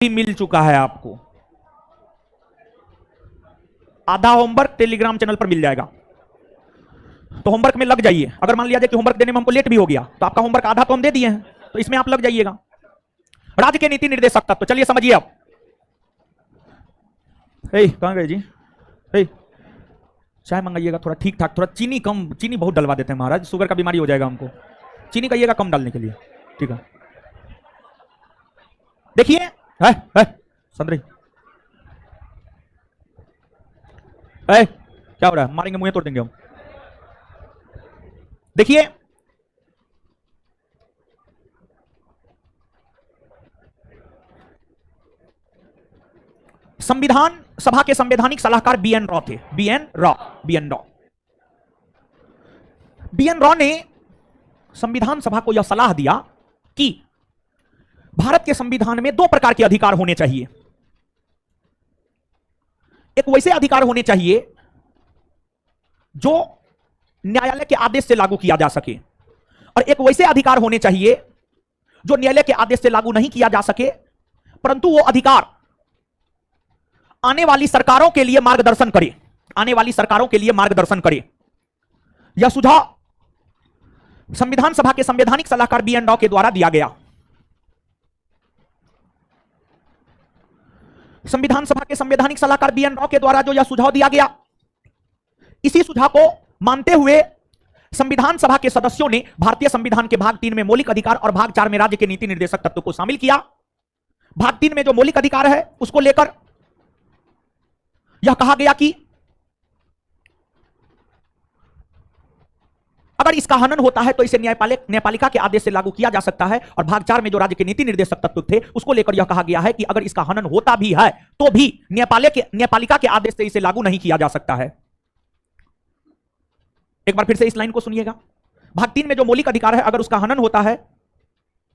भी मिल चुका है आपको। आधा होमवर्क टेलीग्राम चैनल पर मिल जाएगा, तो होमवर्क में लग जाइए। अगर मान लिया जाए कि होमवर्क देने में हमको लेट भी हो गया तो आपका होमवर्क आधा तो हम दे दिए हैं, तो इसमें आप लग जाइएगा। राज्य के नीति निर्देशक तत्व, चलिए समझिए अब। कहां गए जी? चाय मंगाइएगा थोड़ा ठीक ठाक, थोड़ा चीनी कम, चीनी बहुत डलवा देते हैं महाराज, शुगर का बीमारी हो जाएगा हमको। चीनी कहिएगा कम डालने के लिए, ठीक है। देखिए संतरी क्या हो रहा है? मारेंगे, मुंह तोड़ देंगे हम। देखिए संविधान सभा के संवैधानिक सलाहकार बीएन रॉ थे। बीएन रॉ ने संविधान सभा को यह सलाह दिया कि भारत के संविधान में दो प्रकार के अधिकार होने चाहिए। एक वैसे अधिकार होने चाहिए जो न्यायालय के आदेश से लागू किया जा सके, और एक वैसे अधिकार होने चाहिए जो न्यायालय के आदेश से लागू नहीं किया जा सके, परंतु वो अधिकार आने वाली सरकारों के लिए मार्गदर्शन करे, आने वाली सरकारों के लिए मार्गदर्शन करे। यह सुझाव संविधान सभा के संवैधानिक सलाहकार बीएन रॉ के द्वारा दिया गया। संविधान सभा के संवैधानिक सलाहकार बीएन रॉ के द्वारा जो यह सुझाव दिया गया, इसी सुझाव को मानते हुए संविधान सभा के सदस्यों ने भारतीय संविधान के भाग 3 में मौलिक अधिकार और भाग 4 में राज्य के नीति निर्देशक तत्व को शामिल किया। भाग 3 में जो मौलिक अधिकार है उसको लेकर यह कहा गया कि अगर इसका हनन होता है तो इसे न्यायपालिका के आदेश से लागू किया जा सकता है, और भाग 4 में जो राज्य के नीति निर्देशक तत्व थे उसको लेकर यह कहा गया है कि अगर इसका हनन होता भी है तो भी न्यायपालिका के आदेश से इसे लागू नहीं किया जा सकता है। एक बार फिर से इस लाइन को सुनिएगा। भाग 3 में जो मौलिक अधिकार है, अगर उसका हनन होता है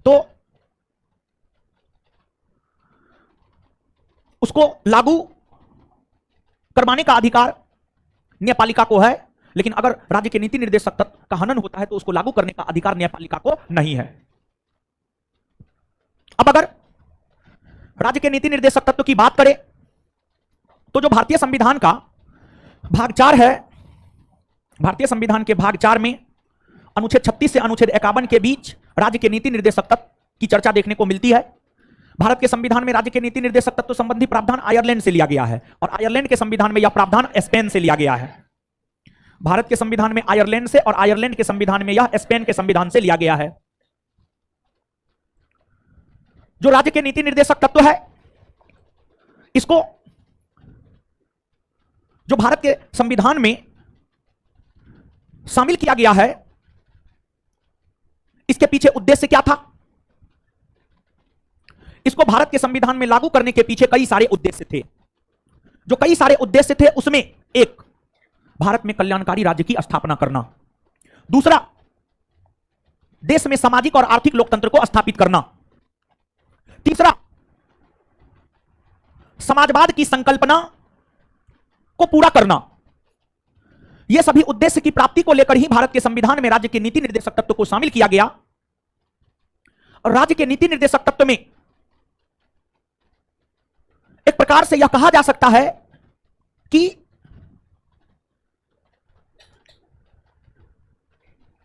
तो उसको लागू करवाने का अधिकार न्यायपालिका को है, लेकिन अगर राज्य के नीति निर्देशक तत्व का हनन होता है तो उसको लागू करने का अधिकार न्यायपालिका को नहीं है। अब अगर राज्य के नीति निर्देशक तत्व की बात करें तो जो भारतीय संविधान का भाग 4 है, भारतीय संविधान के भाग 4 में अनुच्छेद 36 से अनुच्छेद 51 के बीच राज्य के नीति निर्देशक तत्व की चर्चा देखने को मिलती है। भारत के संविधान में राज्य के नीति निर्देशक तत्व संबंधी प्रावधान आयरलैंड से लिया गया है, और आयरलैंड के संविधान में यह प्रावधान स्पेन से लिया गया है। भारत के संविधान में आयरलैंड से, और आयरलैंड के संविधान में यह स्पेन के संविधान से लिया गया है। जो राज्य के नीति निर्देशक तत्व है, इसको जो भारत के संविधान में शामिल किया गया है, इसके पीछे उद्देश्य क्या था? इसको भारत के संविधान में लागू करने के पीछे कई सारे उद्देश्य थे। जो कई सारे उद्देश्य थे उसमें एक, भारत में कल्याणकारी राज्य की स्थापना करना। दूसरा, देश में सामाजिक और आर्थिक लोकतंत्र को स्थापित करना। तीसरा, समाजवाद की संकल्पना को पूरा करना। यह सभी उद्देश्य की प्राप्ति को लेकर ही भारत के संविधान में राज्य के नीति निर्देशक तत्व को शामिल किया गया। और राज्य के नीति निर्देशक तत्व में एक प्रकार से यह कहा जा सकता है कि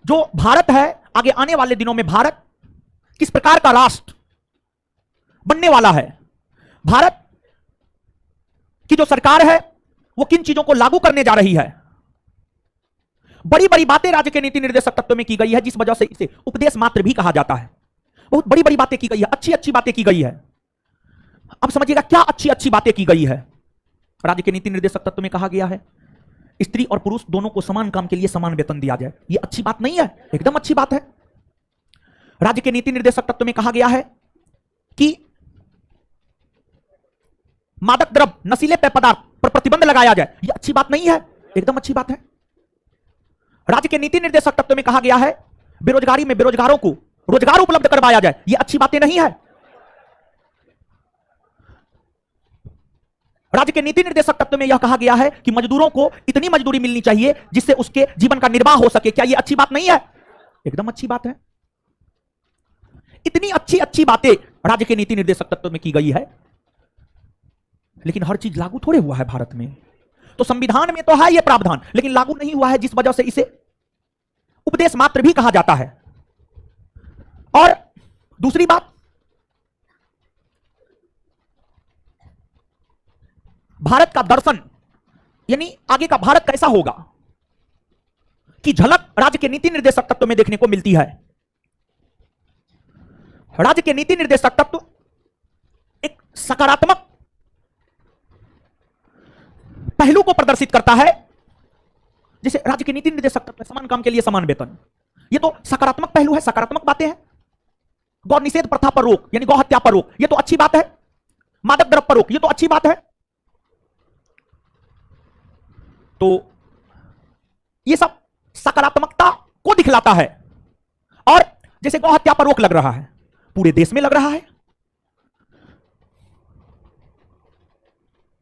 जो भारत है, आगे आने वाले दिनों में भारत किस प्रकार का राष्ट्र बनने वाला है, भारत की जो सरकार है वो किन चीजों को लागू करने जा रही है। बड़ी बड़ी बातें राज्य के नीति निर्देशक तत्व में की गई है, जिस वजह से इसे उपदेश मात्र भी कहा जाता है। बहुत बड़ी बड़ी बातें की गई है, अच्छी अच्छी बातें की गई है। अब समझिएगा क्या अच्छी अच्छी बातें की गई है। राज्य के नीति निर्देशक तत्व में कहा गया है स्त्री और पुरुष दोनों को समान काम के लिए समान वेतन दिया जाए। यह अच्छी बात नहीं है? एकदम अच्छी बात है। राज्य के नीति निर्देशक तत्व में कहा गया है कि मादक द्रव्य, नशीले पेय पदार्थ पर प्रतिबंध लगाया जाए। यह अच्छी बात नहीं है? एकदम अच्छी बात है। राज्य के नीति निर्देशक तत्व में कहा गया है बेरोजगारी में बेरोजगारों को रोजगार उपलब्ध करवाया जाए। यह अच्छी बातें नहीं है? राज्य के नीति निर्देशक तत्व में यह कहा गया है कि मजदूरों को इतनी मजदूरी मिलनी चाहिए जिससे उसके जीवन का निर्वाह हो सके। क्या यह अच्छी बात नहीं है? एकदम अच्छी बात है। इतनी अच्छी अच्छी बातें राज्य के नीति निर्देशक तत्व में की गई है लेकिन हर चीज लागू थोड़े हुआ है भारत में। तो संविधान में तो है यह प्रावधान, लेकिन लागू नहीं हुआ है, जिस वजह से इसे उपदेश मात्र भी कहा जाता है। और दूसरी बात, भारत का दर्शन यानी आगे का भारत कैसा होगा की झलक राज्य के नीति निर्देशक तत्व में देखने को मिलती है। राज्य के नीति निर्देशक तत्व एक सकारात्मक पहलू को प्रदर्शित करता है। जैसे राज्य के नीति निर्देशक तत्व, समान काम के लिए समान वेतन, ये तो सकारात्मक पहलू है, सकारात्मक बातें हैं। गौ निषेध प्रथा पर रोक यानी गौ हत्या पर रोक, ये तो अच्छी बात है। मादक द्रव्य पर रोक, ये तो अच्छी बात है। तो ये सब सकारात्मकता को दिखलाता है। और जैसे गौ हत्या पर रोक लग रहा है, पूरे देश में लग रहा है।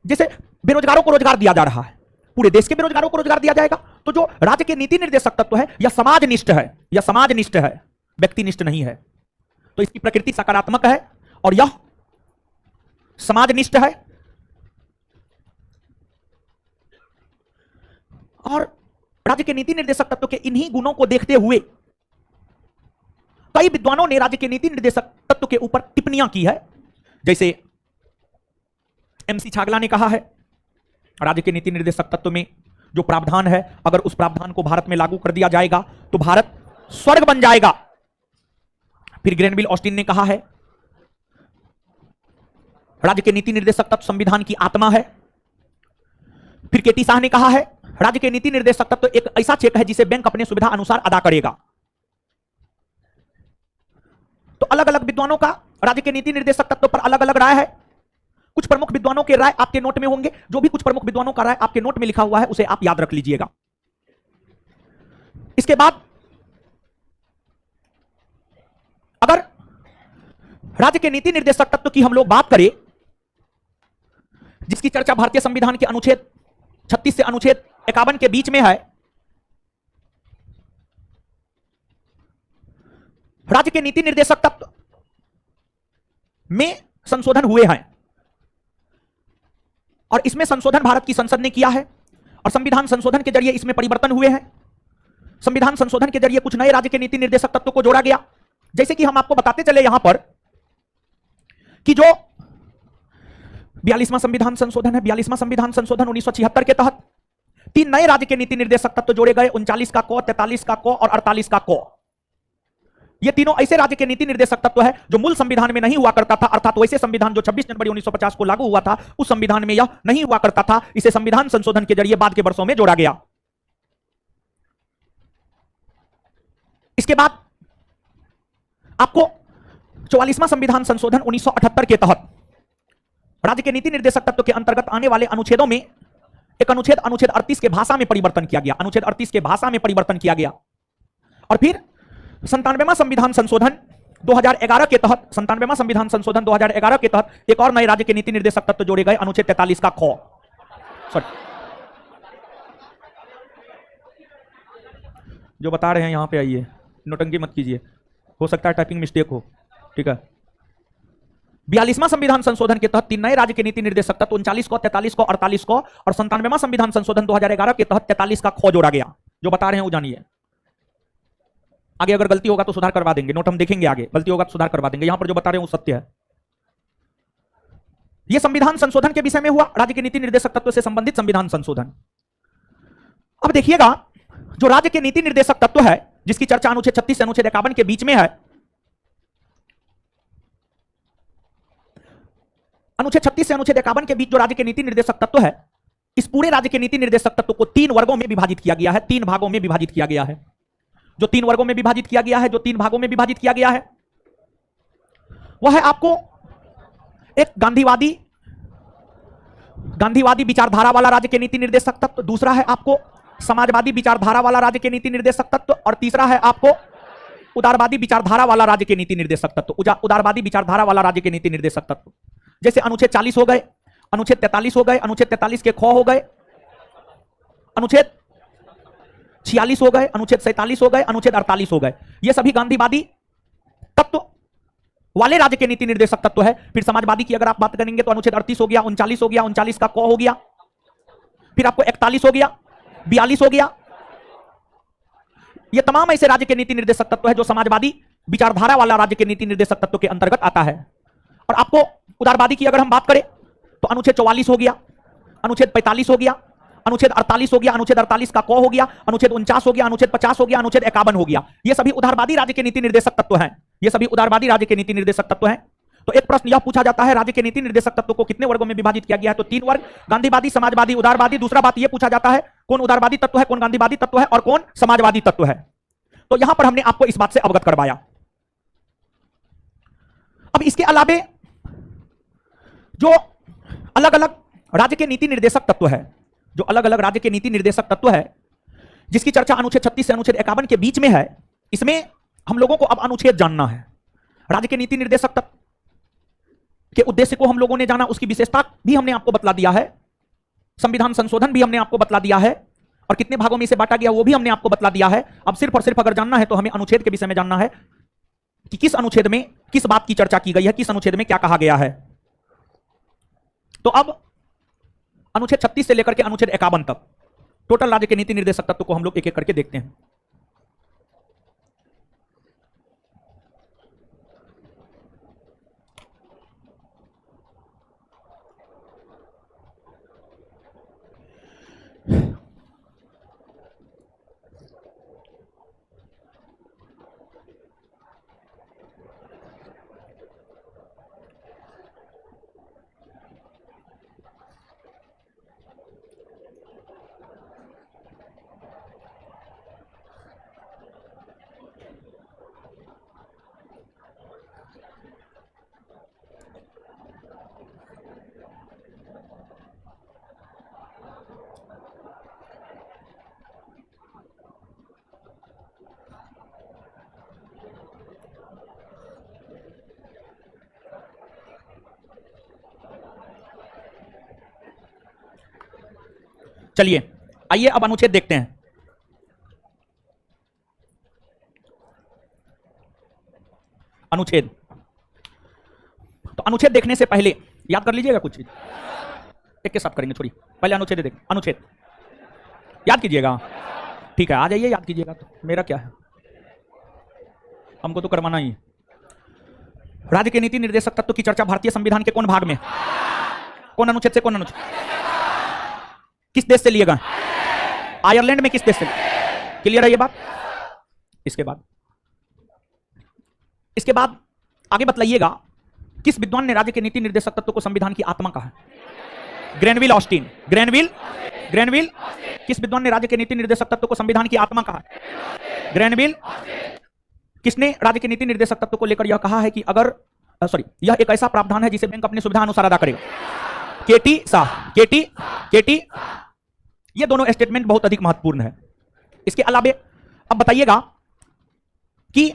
जैसे बेरोजगारों को रोजगार दिया जा रहा है, पूरे देश के बेरोजगारों को रोजगार दिया जाएगा। तो जो राज्य के नीति निर्देशक तत्व है यह समाजनिष्ठ है, यह समाजनिष्ठ है, व्यक्तिनिष्ठ नहीं है। तो इसकी प्रकृति सकारात्मक है और यह समाजनिष्ठ है। और राज्य के नीति निर्देशक तत्व के इन्हीं गुणों को देखते हुए कई विद्वानों ने राज्य के नीति निर्देशक तत्व के ऊपर टिप्पणियां की है। जैसे एमसी छागला ने कहा है, राज्य के नीति निर्देशक तत्व में जो प्रावधान है, अगर उस प्रावधान को भारत में लागू कर दिया जाएगा तो भारत स्वर्ग बन जाएगा। फिर ग्रेनविल ऑस्टिन ने कहा है, राज्य के नीति निर्देशक तत्व संविधान की आत्मा है। फिर केटी शाह ने कहा है, राज्य के नीति निर्देशक तत्व एक ऐसा चेक है जिसे बैंक अपने सुविधा अनुसार अदा करेगा। तो अलग अलग विद्वानों का राज्य के नीति निर्देशक तत्व पर अलग अलग राय है। कुछ प्रमुख विद्वानों के राय आपके नोट में होंगे। जो भी कुछ प्रमुख विद्वानों का राय आपके नोट में लिखा हुआ है उसे आप याद रख लीजिएगा। इसके बाद अगर राज्य के नीति निर्देशक तत्व की हम लोग बात करें, जिसकी चर्चा भारतीय संविधान के अनुच्छेद 36 से अनुच्छेद 51 के बीच में है, राज्य के नीति निर्देशक तत्व में संशोधन हुए हैं और इसमें संशोधन भारत की संसद ने किया है और संविधान संशोधन के जरिए इसमें परिवर्तन हुए हैं। संविधान संशोधन के जरिए कुछ नए राज्य के नीति निर्देशक तत्व को जोड़ा गया। जैसे कि हम आपको बताते चले यहां पर कि जो 42वां संविधान संशोधन है, 42वां संविधान संशोधन 1976 के तहत 3 नए राज्य के नीति निर्देशक तत्व जोड़े गए, 39 का क, 43 का क और 48 का क। ये तीनों ऐसे राज्य के नीति निर्देशक तत्व है जो मूल संविधान में नहीं हुआ करता था, अर्थात वैसे संविधान जो 26 जनवरी 1950 को लागू हुआ था उस संविधान में यह नहीं हुआ करता था। इसे संविधान संशोधन के जरिए बाद के वर्षों में जोड़ा गया। इसके बाद आपको 44वां संविधान संशोधन 1978 के तहत राज्य के नीति निर्देशक तत्व के अंतर्गत आने वाले अनुच्छेदों में एक अनुच्छेद 38 के भाषा में परिवर्तन किया गया। अनुच्छेद 38 के भाषा में परिवर्तन किया गया। और फिर 97वां संविधान संशोधन 2011 के तहत 97वां संविधान संशोधन 2011 के तहत एक और नए राज्य के नीति निर्देशक तत्व जोड़े गए, अनुच्छेद 43 का ख। जो बता रहे हैं यहां पे आइए, नोटंकी मत कीजिए, हो सकता है टाइपिंग मिस्टेक हो, ठीक है। 42वां संविधान संशोधन के तहत 3 नए राज्य के नीति निर्देशक तत्व 39 को, 43 को, 48 को और 97वां संविधान संशोधन 2011 के तहत 43 का ख जोड़ा गया। जो बता रहे हैं वो जानिए। आगे अगर गलती होगा तो सुधार करवा देंगे, नोट हम देखेंगे, आगे गलती होगा तो सुधार करवा देंगे। यहां पर जो बता रहे हैं वो सत्य है। यह संविधान संशोधन के विषय में हुआ, राज्य के नीति निर्देशक तत्व से संबंधित संविधान संशोधन। अब देखिएगा, जो राज्य के नीति निर्देशक तत्व है जिसकी चर्चा अनुच्छेद 36 से अनुच्छेद 51 के बीच में है, अनुच्छेद 36 से अनुच्छेद 51 के बीच जो राज्य के नीति निर्देशक तत्व है, इस पूरे राज्य के नीति निर्देशक तत्व को 3 वर्गों में विभाजित किया गया है, 3 भागों में विभाजित किया गया है। जो 3 वर्गों में विभाजित किया गया है, जो 3 भागों में विभाजित किया गया है, वह है आपको एक गांधीवादी विचारधारा वाला राज्य के नीति निर्देशक तत्व, दूसरा है आपको समाजवादी विचारधारा वाला राज्य के नीति निर्देशक तत्व और तीसरा है आपको उदारवादी विचारधारा वाला राज्य के नीति निर्देशक तत्व। उदारवादी विचारधारा वाला राज्य के नीति निर्देशक तत्व जैसे अनुच्छेद 40 हो गए, अनुच्छेद 43 हो गए, अनुच्छेद 43 के ख हो गए, अनुच्छेद 46 हो गए, अनुच्छेद 47 हो गए, अनुच्छेद 48 हो गए। ये सभी गांधीवादी तत्व वाले राज्य के नीति निर्देशक तत्व है। फिर समाजवादी की अगर आप बात करेंगे तो अनुच्छेद 38 हो गया, 39 हो गया, 39 का क हो गया, फिर आपको 41 हो गया, 42 हो गया। ये तमाम ऐसे राज्य के नीति निर्देशक तत्व है जो समाजवादी विचारधारा वाला राज्य के नीति निर्देशक तत्व के अंतर्गत आता है। और आपको उदारवादी की अगर हम बात करें तो अनुच्छेद 44 हो गया, अनुच्छेद 45 हो गया, अनुच्छेद 48 हो गया, अनुच्छेद 48 का क हो गया, अनुच्छेद 49 हो गया, अनुच्छेद 50 हो गया, अनुच्छेद 51 हो गया। ये सभी उदारवादी राज्य के नीति निर्देशक तत्व हैं। ये सभी उदारवादी राज्य के नीति निर्देशक तत्व हैं। तो एक प्रश्न यह पूछा जाता है, राज्य के नीति निर्देशक तत्व को कितने वर्गों में विभाजित किया गया है? तो 3 वर्ग, गांधीवादी, समाजवादी, उदारवादी। दूसरा बात यह पूछा जाता है कौन उदारवादी तत्व है, कौन गांधीवादी तत्व है और कौन समाजवादी तत्व है। तो यहां पर हमने आपको इस बात से अवगत करवाया। अब इसके अलावे जो अलग अलग राज्य के नीति निर्देशक तत्व है, जो अलग अलग राज्य के नीति निर्देशक तत्व है, जिसकी चर्चा अनुच्छेद 36 से अनुच्छेद 51 के बीच में है, इसमें हम लोगों को अब अनुच्छेद जानना है। राज्य के नीति निर्देशक तत्व के उद्देश्य को हम लोगों ने जाना, उसकी विशेषता भी हमने आपको बतला दिया है, संविधान संशोधन भी हमने आपको बतला दिया है, और कितने भागों में इसे बांटा गया वो भी हमने आपको बतला दिया है। अब सिर्फ और सिर्फ अगर जानना है तो हमें अनुच्छेद के विषय में जानना है कि किस अनुच्छेद में किस बात की चर्चा की गई है, किस अनुच्छेद में क्या कहा गया है। तो अब अनुच्छेद 36 से लेकर के अनुच्छेद 51 तक टोटल राज्य के नीति निर्देशक तत्व को हम लोग एक एक करके देखते हैं। चलिए आइए अब अनुच्छेद देखते हैं। अनुच्छेद, तो अनुच्छेद देखने से पहले याद कर लीजिएगा कुछ चीज, एक के साथ करेंगे, छोड़िए पहले अनुच्छेद देख, अनुच्छेद याद कीजिएगा, ठीक है, आ जाइए याद कीजिएगा। तो मेरा क्या है, हमको तो करवाना ही। राज्य के नीति निर्देशक तत्व की चर्चा भारतीय संविधान के कौन भाग में, कौन अनुच्छेद से, कौन अनुच्छेद, किस देश से लिए गए, आयरलैंड में किस देश से, क्लियर है ये बात। इसके बाद आगे बतलाइएगा किस विद्वान ने राज्य के नीति निर्देशक तत्व को संविधान की आत्मा कहा। ग्रेनविल ऑस्टिन, ग्रेनविल किस विद्वान ने राज्य के नीति निर्देशक तत्व को संविधान की आत्मा कहा। ग्रेनविल। किसने राज्य के नीति निर्देशक तत्व को लेकर यह कहा है कि अगर यह एक ऐसा प्रावधान है जिसे बैंक अपनी सुविधा अनुसार अदा करेगा। केटी शाह, केटी ये दोनों स्टेटमेंट बहुत अधिक महत्वपूर्ण है। इसके अलावा अब बताइएगा कि,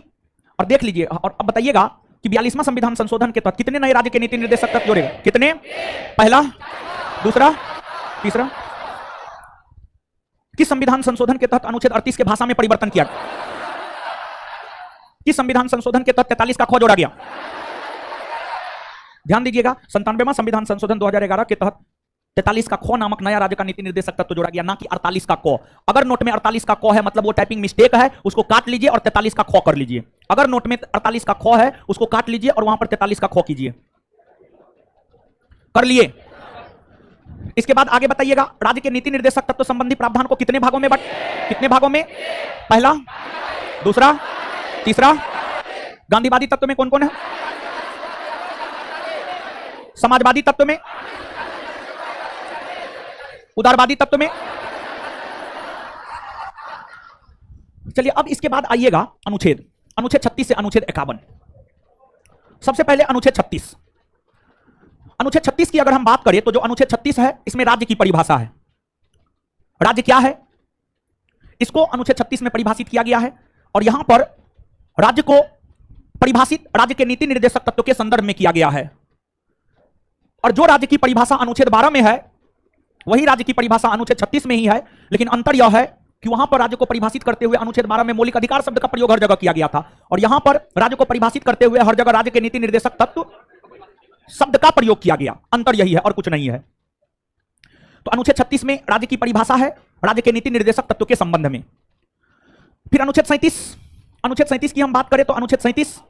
और देख लीजिए, और अब बताइएगा कि 42वां संविधान संशोधन के तहत कितने नए राज्य के नीति निर्देशक तत्व जोड़ेगा, कितने, पहला, दूसरा, तीसरा। किस संविधान संशोधन के तहत अनुच्छेद 38 के भाषा में परिवर्तन किया गया, किस संविधान संशोधन के तहत 43 का ख जोड़ा गया। ध्यान दीजिएगा, 97वां संविधान संशोधन 2011 के तहत 43 का ख नामक नया राज्य का नीति निर्देशक तत्व जोड़ा गया, ना कि 48 का क। अगर नोट में 48 का क है मतलब वो टाइपिंग मिस्टेक है, उसको काट लीजिए और 43 का ख कर लीजिए। अगर नोट में 48 का ख है उसको काट लीजिए और वहां पर 43 का ख कीजिए। कर लिए। इसके बाद आगे बताइएगा, राज्य के नीति निर्देशक तत्व संबंधी प्रावधान को कितने भागों में कितने भागों में, पहला, दूसरा, तीसरा। गांधीवादी तत्व में कौन कौन है, समाजवादी तत्व में, उदारवादी तत्व में। चलिए अब इसके बाद आइएगा अनुच्छेद 36 से अनुच्छेद 51। सबसे पहले अनुच्छेद 36। अनुच्छेद 36 की अगर हम बात करें तो जो अनुच्छेद 36 है इसमें राज्य की परिभाषा है। राज्य क्या है, इसको अनुच्छेद 36 में परिभाषित किया गया है और यहां पर राज्य को परिभाषित राज्य के नीति निर्देशक तत्व के संदर्भ में किया गया है। और जो राज्य की परिभाषा अनुच्छेद 12 में है वही राज्य की परिभाषा अनुच्छेद 36 में ही है, लेकिन अंतर यह है कि वहां पर राज्य को परिभाषित करते हुए अनुच्छेद 12 में मौलिक अधिकार शब्द का प्रयोग हर जगह किया गया था, और यहां पर राज्य को परिभाषित करते हुए हर जगह राज्य के नीति निर्देशक तत्व शब्द का प्रयोग किया गया। अंतर यही है और कुछ नहीं है। तो अनुच्छेद 36 में राज्य की परिभाषा है राज्य के नीति निर्देशक तत्व के संबंध में। फिर अनुच्छेद 37 की हम बात करें तो अनुच्छेद 37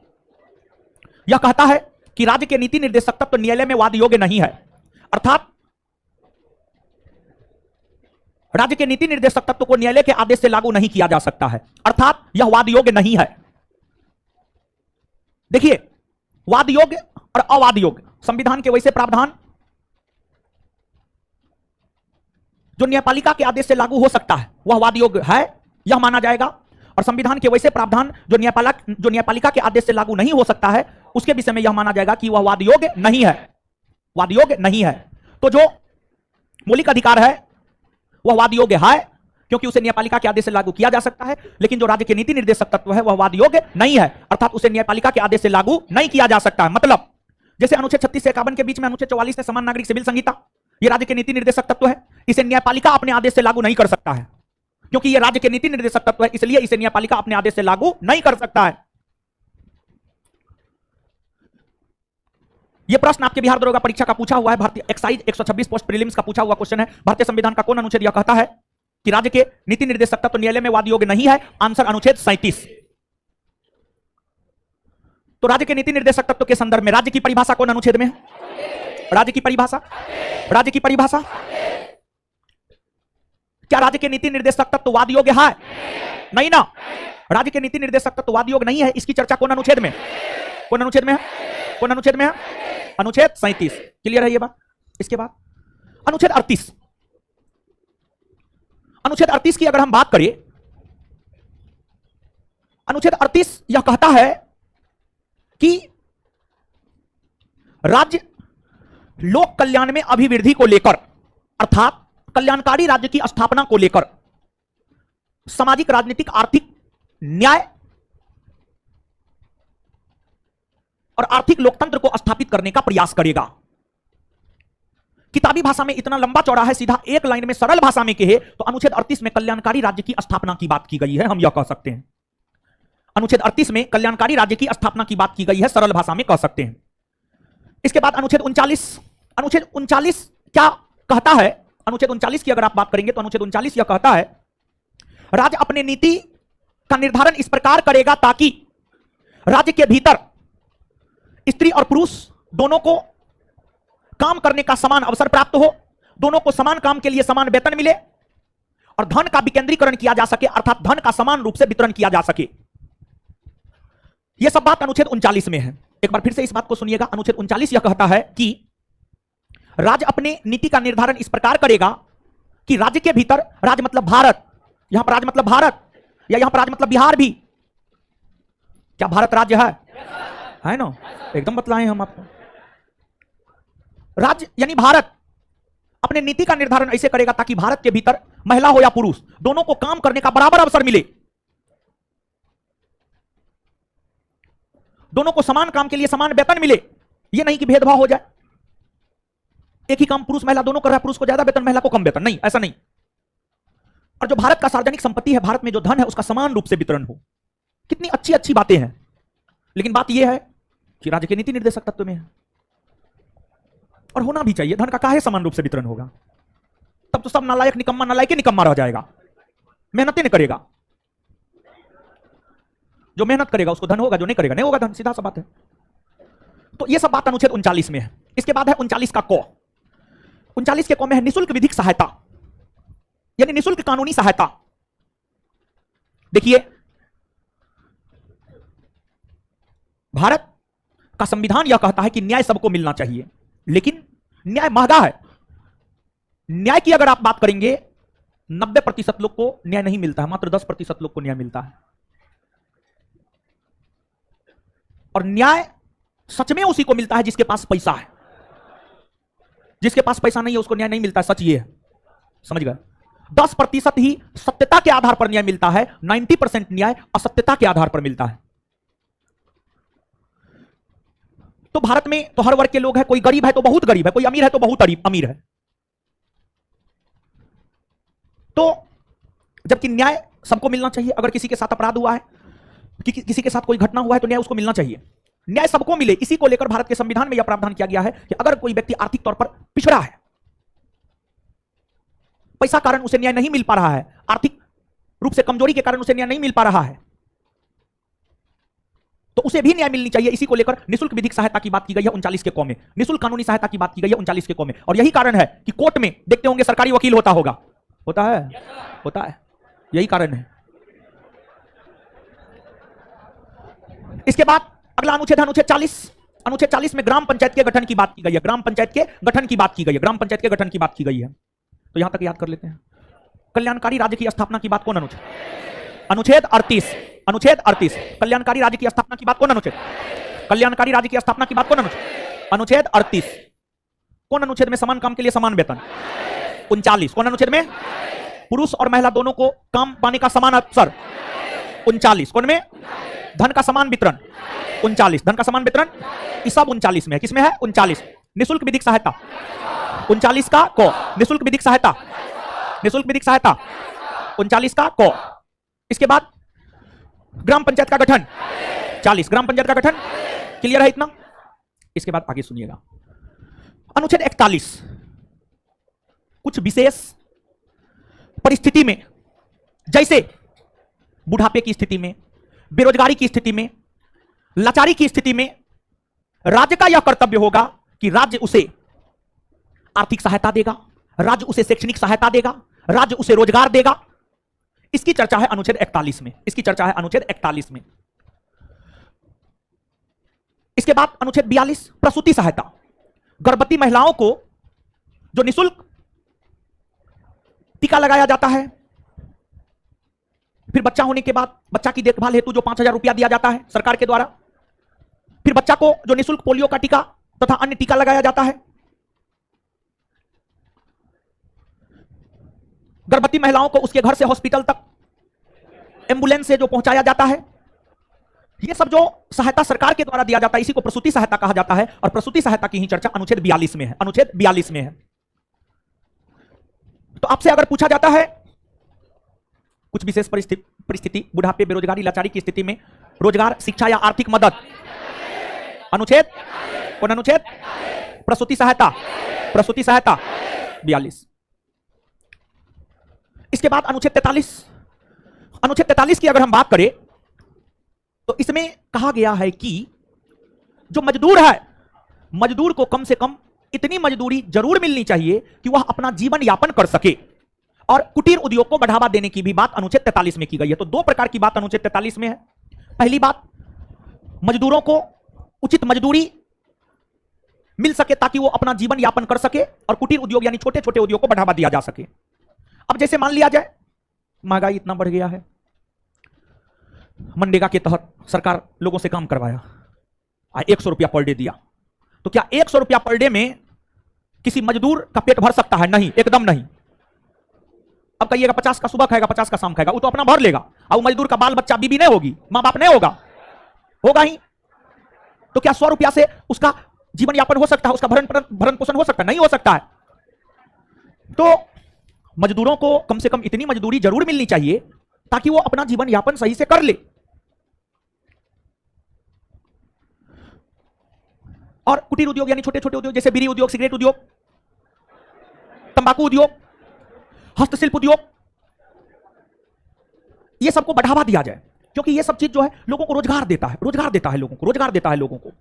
यह कहता है कि राज्य के नीति निर्देशक तत्व न्यायालय में वाद योग्य नहीं है, अर्थात राज्य के नीति निर्देशक तत्व को न्यायालय के आदेश से लागू नहीं किया जा सकता है, अर्थात यह वाद योग्य नहीं है। देखिए, वाद योग्य और अवाद योग्य संविधान के वैसे प्रावधान जो न्यायपालिका के आदेश से लागू हो सकता है वह वाद योग्य है, यह माना जाएगा, और संविधान के वैसे प्रावधान जो न्यायपालिका के आदेश से लागू नहीं हो सकता है उसके विषय में यह माना जाएगा कि वह वाद योग्य नहीं है, वाद योग्य नहीं है। तो जो मौलिक अधिकार है वह वाद योग्य है क्योंकि उसे न्यायपालिका के आदेश से लागू किया जा सकता है, लेकिन जो राज्य के नीति निर्देशक तत्व है वह वाद योग्य नहीं है, अर्थात उसे न्यायपालिका के आदेश से लागू नहीं किया जा सकता है। मतलब जैसे अनुच्छेद 36 से 51 के बीच में अनुच्छेद 44 है समान नागरिक सिविल संहिता, यह राज्य के नीति निर्देशक तत्व है, इसे न्यायपालिका अपने आदेश से लागू नहीं कर सकता है क्योंकि यह राज्य के नीति निर्देशक तत्व है, इसलिए इसे न्यायपालिका अपने आदेश से लागू नहीं कर सकता है। यह प्रश्न आपके बिहार दरोगा परीक्षा का पूछा हुआ है, भारतीय एक्साइज 126 पोस्ट प्रीलिम्स का पूछा हुआ क्वेश्चन है। भारतीय संविधान का कौन अनुच्छेद यह कहता है कि राज्य के नीति निर्देशक तत्व न्यायालय में वाद योग्य नहीं है? आंसर अनुच्छेद 37। तो राज्य के नीति निर्देशक तत्व के संदर्भ में राज्य की परिभाषा कौन अनुच्छेद में है? राज्य की परिभाषा, राज्य की परिभाषा, क्या राज्य के नीति निर्देशक तत्व वाद योग्य है? नहीं ना, राज्य के नीति निर्देशक तत्व वाद योग्य नहीं है। इसकी चर्चा कौन अनुच्छेद में, कौन अनुच्छेद में है, कौन अनुच्छेद में है? अनुच्छेद 37। क्लियर है ये बात? इसके बाद अनुच्छेद 38, अनुच्छेद 38 की अगर हम बात करें, अनुच्छेद 38 यह कहता है कि राज्य लोक कल्याण में अभिवृद्धि को लेकर, अर्थात कल्याणकारी राज्य की स्थापना को लेकर सामाजिक, राजनीतिक, आर्थिक न्याय और आर्थिक लोकतंत्र को स्थापित करने का प्रयास करेगा। किताबी भाषा में इतना लंबा चौड़ा है, सीधा एक लाइन में सरल भाषा में कहे तो अनुच्छेद 38 में कल्याणकारी राज्य की स्थापना की बात की गई है, हम यह कह सकते हैं। अनुच्छेद 38 में कल्याणकारी राज्य की स्थापना की बात की गई है, सरल भाषा में कह सकते हैं। इसके बाद अनुच्छेद 39, अनुच्छेद 39 क्या कहता है? अनुच्छेद 39 की अगर आप बात करेंगे तो अनुच्छेद 39 यह कहता है राज्य अपने नीति का निर्धारण इस प्रकार करेगा ताकि राज्य के भीतर स्त्री और पुरुष दोनों को काम करने का समान अवसर प्राप्त हो, दोनों को समान काम के लिए समान वेतन मिले और धन का विकेंद्रीकरण किया जा सके, अर्थात धन का समान रूप से वितरण किया जा सके। यह सब बात अनुच्छेद 39 में है। एक बार फिर से इस बात को सुनिएगा। अनुच्छेद 39 यह कहता है कि राज्य अपने नीति का निर्धारण इस प्रकार करेगा कि राज्य के भीतर, राज्य मतलब भारत, यहां पर राज्य मतलब भारत या यहां पर राज्य मतलब बिहार भी, क्या भारत राज्य है ना? एकदम बतलाएं हम आपको। राज्य यानी भारत अपने नीति का निर्धारण ऐसे करेगा ताकि भारत के भीतर महिला हो या पुरुष दोनों को काम करने का बराबर अवसर मिले, दोनों को समान काम के लिए समान वेतन मिले। यह नहीं कि भेदभाव हो जाए, एक ही काम पुरुष महिला दोनों कर रहा है, पुरुष को ज्यादा वेतन महिला को कम वेतन, नहीं, ऐसा नहीं। और जो भारत का सार्वजनिक संपत्ति है, भारत में जो धन है उसका समान रूप से वितरण हो। कितनी अच्छी अच्छी बातें हैं, लेकिन बात यह है कि राज्य के नीति निर्देशक तत्व में है और होना भी चाहिए। धन का काहे समान रूप से वितरण होगा? तब तो सब नालायक निकम्मा, नालायक ही निकम्मा रह जाएगा, मेहनत ही नहीं करेगा। जो मेहनत करेगा उसको धन होगा, जो नहीं करेगा नहीं होगा धन, सीधा सा बात है। तो ये सब बात अनुच्छेद 39 में है। इसके बाद है 39 का क। 39 के क में है निशुल्क विधिक सहायता, यानी निशुल्क कानूनी सहायता। देखिए, भारत का संविधान यह कहता है कि न्याय सबको मिलना चाहिए, लेकिन न्याय महंगा है। न्याय की अगर आप बात करेंगे, 90% लोग को न्याय नहीं मिलता है, मात्र 10% लोग को न्याय मिलता है। और न्याय सच में उसी को मिलता है जिसके पास पैसा है। जिसके पास पैसा नहीं है उसको न्याय नहीं मिलता है, सच ये है, समझ गए? 10% ही सत्यता के आधार पर न्याय मिलता है, 90% न्याय असत्यता के आधार पर मिलता है। तो भारत में तो हर वर्ग के लोग हैं, कोई गरीब है तो बहुत गरीब है, कोई अमीर है तो बहुत अमीर है। तो जबकि न्याय सबको मिलना चाहिए। अगर किसी के साथ अपराध हुआ है, किसी के साथ कोई घटना हुआ है, तो न्याय उसको मिलना चाहिए। न्याय सबको मिले, इसी को लेकर भारत के संविधान में यह प्रावधान किया गया है कि अगर कोई व्यक्ति आर्थिक तौर पर पिछड़ा है, पैसा कारण उसे न्याय नहीं मिल पा रहा है, आर्थिक रूप से कमजोरी के कारण उसे न्याय नहीं मिल पा रहा है, तो उसे भी न्याय मिलनी चाहिए। इसी को लेकर निःशुल्क विधिक सहायता की बात की गई है 39 के क में, निःशुल्क कानूनी सहायता की बात की गई है 39 के क में। और यही कारण है कि कोर्ट में देखते होंगे सरकारी वकील होता होगा, होता है, होता है, यही कारण है। इसके बाद अगला अनुच्छेद है अनुच्छेद 40। अनुच्छेद 40 में ग्राम पंचायत के गठन की बात की गई है, ग्राम पंचायत के गठन की बात की गई है, ग्राम पंचायत के गठन की बात की गई है। तो यहां तक याद कर लेते हैं। कल्याणकारी राज्य की स्थापना की बात कौन अनुच्छेद? अनुच्छेद 38, अनुच्छेद 38। कल्याणकारी राज्य की स्थापना की बात कौन अनुच्छेद? कल्याणकारी राज्य की स्थापना की बात कौन अनुच्छेद? अनुच्छेद 38। कौन अनुच्छेद में समान काम के लिए समान वेतन? 39। कौन अनुच्छेद में? पुरुष और महिला दोनों को काम पाने का समान अवसर? 39। कौन में? धन का समान वितरण? 39। धन का समान वितरण ये सब 39 में है। किसमें है? 39। निःशुल्क विधिक सहायता 39 का को। निःशुल्क विधिक सहायता, निःशुल्क विधिक सहायता 39 का को। इसके बाद ग्राम पंचायत का गठन 40। ग्राम पंचायत का गठन क्लियर है इतना? इसके बाद आगे सुनिएगा अनुच्छेद 41। कुछ विशेष परिस्थिति में, जैसे बुढ़ापे की स्थिति में, बेरोजगारी की स्थिति में, लाचारी की स्थिति में, राज्य का यह कर्तव्य होगा कि राज्य उसे आर्थिक सहायता देगा, राज्य उसे शैक्षणिक सहायता देगा, राज्य उसे रोजगार देगा। इसकी चर्चा है अनुच्छेद 41 में, इसकी चर्चा है अनुच्छेद 41 में। इसके बाद अनुच्छेद 42 प्रसूति सहायता। गर्भवती महिलाओं को जो निःशुल्क टीका लगाया जाता है, फिर बच्चा होने के बाद बच्चा की देखभाल हेतु जो 5,000 रुपया दिया जाता है सरकार के द्वारा, फिर बच्चा को जो निःशुल्क पोलियो का टीका तथा अन्य टीका लगाया जाता है, गर्भवती महिलाओं को उसके घर से हॉस्पिटल तक एम्बुलेंस से जो पहुंचाया जाता है, यह सब जो सहायता सरकार के द्वारा दिया जाता है, इसी को प्रसूति सहायता कहा जाता है। और प्रसूति सहायता की ही चर्चा अनुच्छेद 42 में है, अनुच्छेद 42 में है। तो आपसे अगर पूछा जाता है कुछ विशेष परिस्थिति, बुढ़ापे, बेरोजगारी, लाचारी की स्थिति में रोजगार, शिक्षा या आर्थिक मदद, अनुच्छेद कौन अनुच्छेद? प्रसूति सहायता, प्रसूति सहायता 42। इसके बाद अनुच्छेद 43। अनुच्छेद 43 की अगर हम बात करें तो इसमें कहा गया है कि जो मजदूर है, मजदूर को कम से कम इतनी मजदूरी जरूर मिलनी चाहिए कि वह अपना जीवन यापन कर सके। और कुटीर उद्योग को बढ़ावा देने की भी बात अनुच्छेद 43 में की गई है। तो दो प्रकार की बात अनुच्छेद 43 में है। पहली बात, मजदूरों को उचित मजदूरी मिल सके ताकि वो अपना जीवन यापन कर सके, और कुटीर उद्योग यानी छोटे छोटे उद्योग को बढ़ावा दिया जा सके। अब जैसे मान लिया जाए महंगाई इतना बढ़ गया है, मनरेगा के तहत सरकार लोगों से काम करवाया, 100 रुपया पर डे दिया, तो क्या 100 रुपया पर डे में किसी मजदूर का पेट भर सकता है? नहीं, एकदम नहीं। अब कहिएगा 50 का सुबह खाएगा, 50 का शाम खाएगा, वो तो अपना भर लेगा। और मजदूर का बाल बच्चा, बीबी नहीं होगी, मां बाप नहीं होगा, होगा ही। तो क्या 100 रुपया से उसका जीवन यापन हो सकता है? उसका भरण पोषण हो सकता है? नहीं हो सकता है। तो मजदूरों को कम से कम इतनी मजदूरी जरूर मिलनी चाहिए ताकि वो अपना जीवन यापन सही से कर ले। और कुटीर उद्योग यानी छोटे छोटे उद्योग, जैसे बीड़ी उद्योग, सिगरेट उद्योग, तंबाकू उद्योग, हस्तशिल्प उद्योग, ये सबको बढ़ावा दिया जाए, क्योंकि ये सब चीज जो है लोगों को रोजगार देता है, रोजगार देता है लोगों को, रोजगार देता है लोगों को।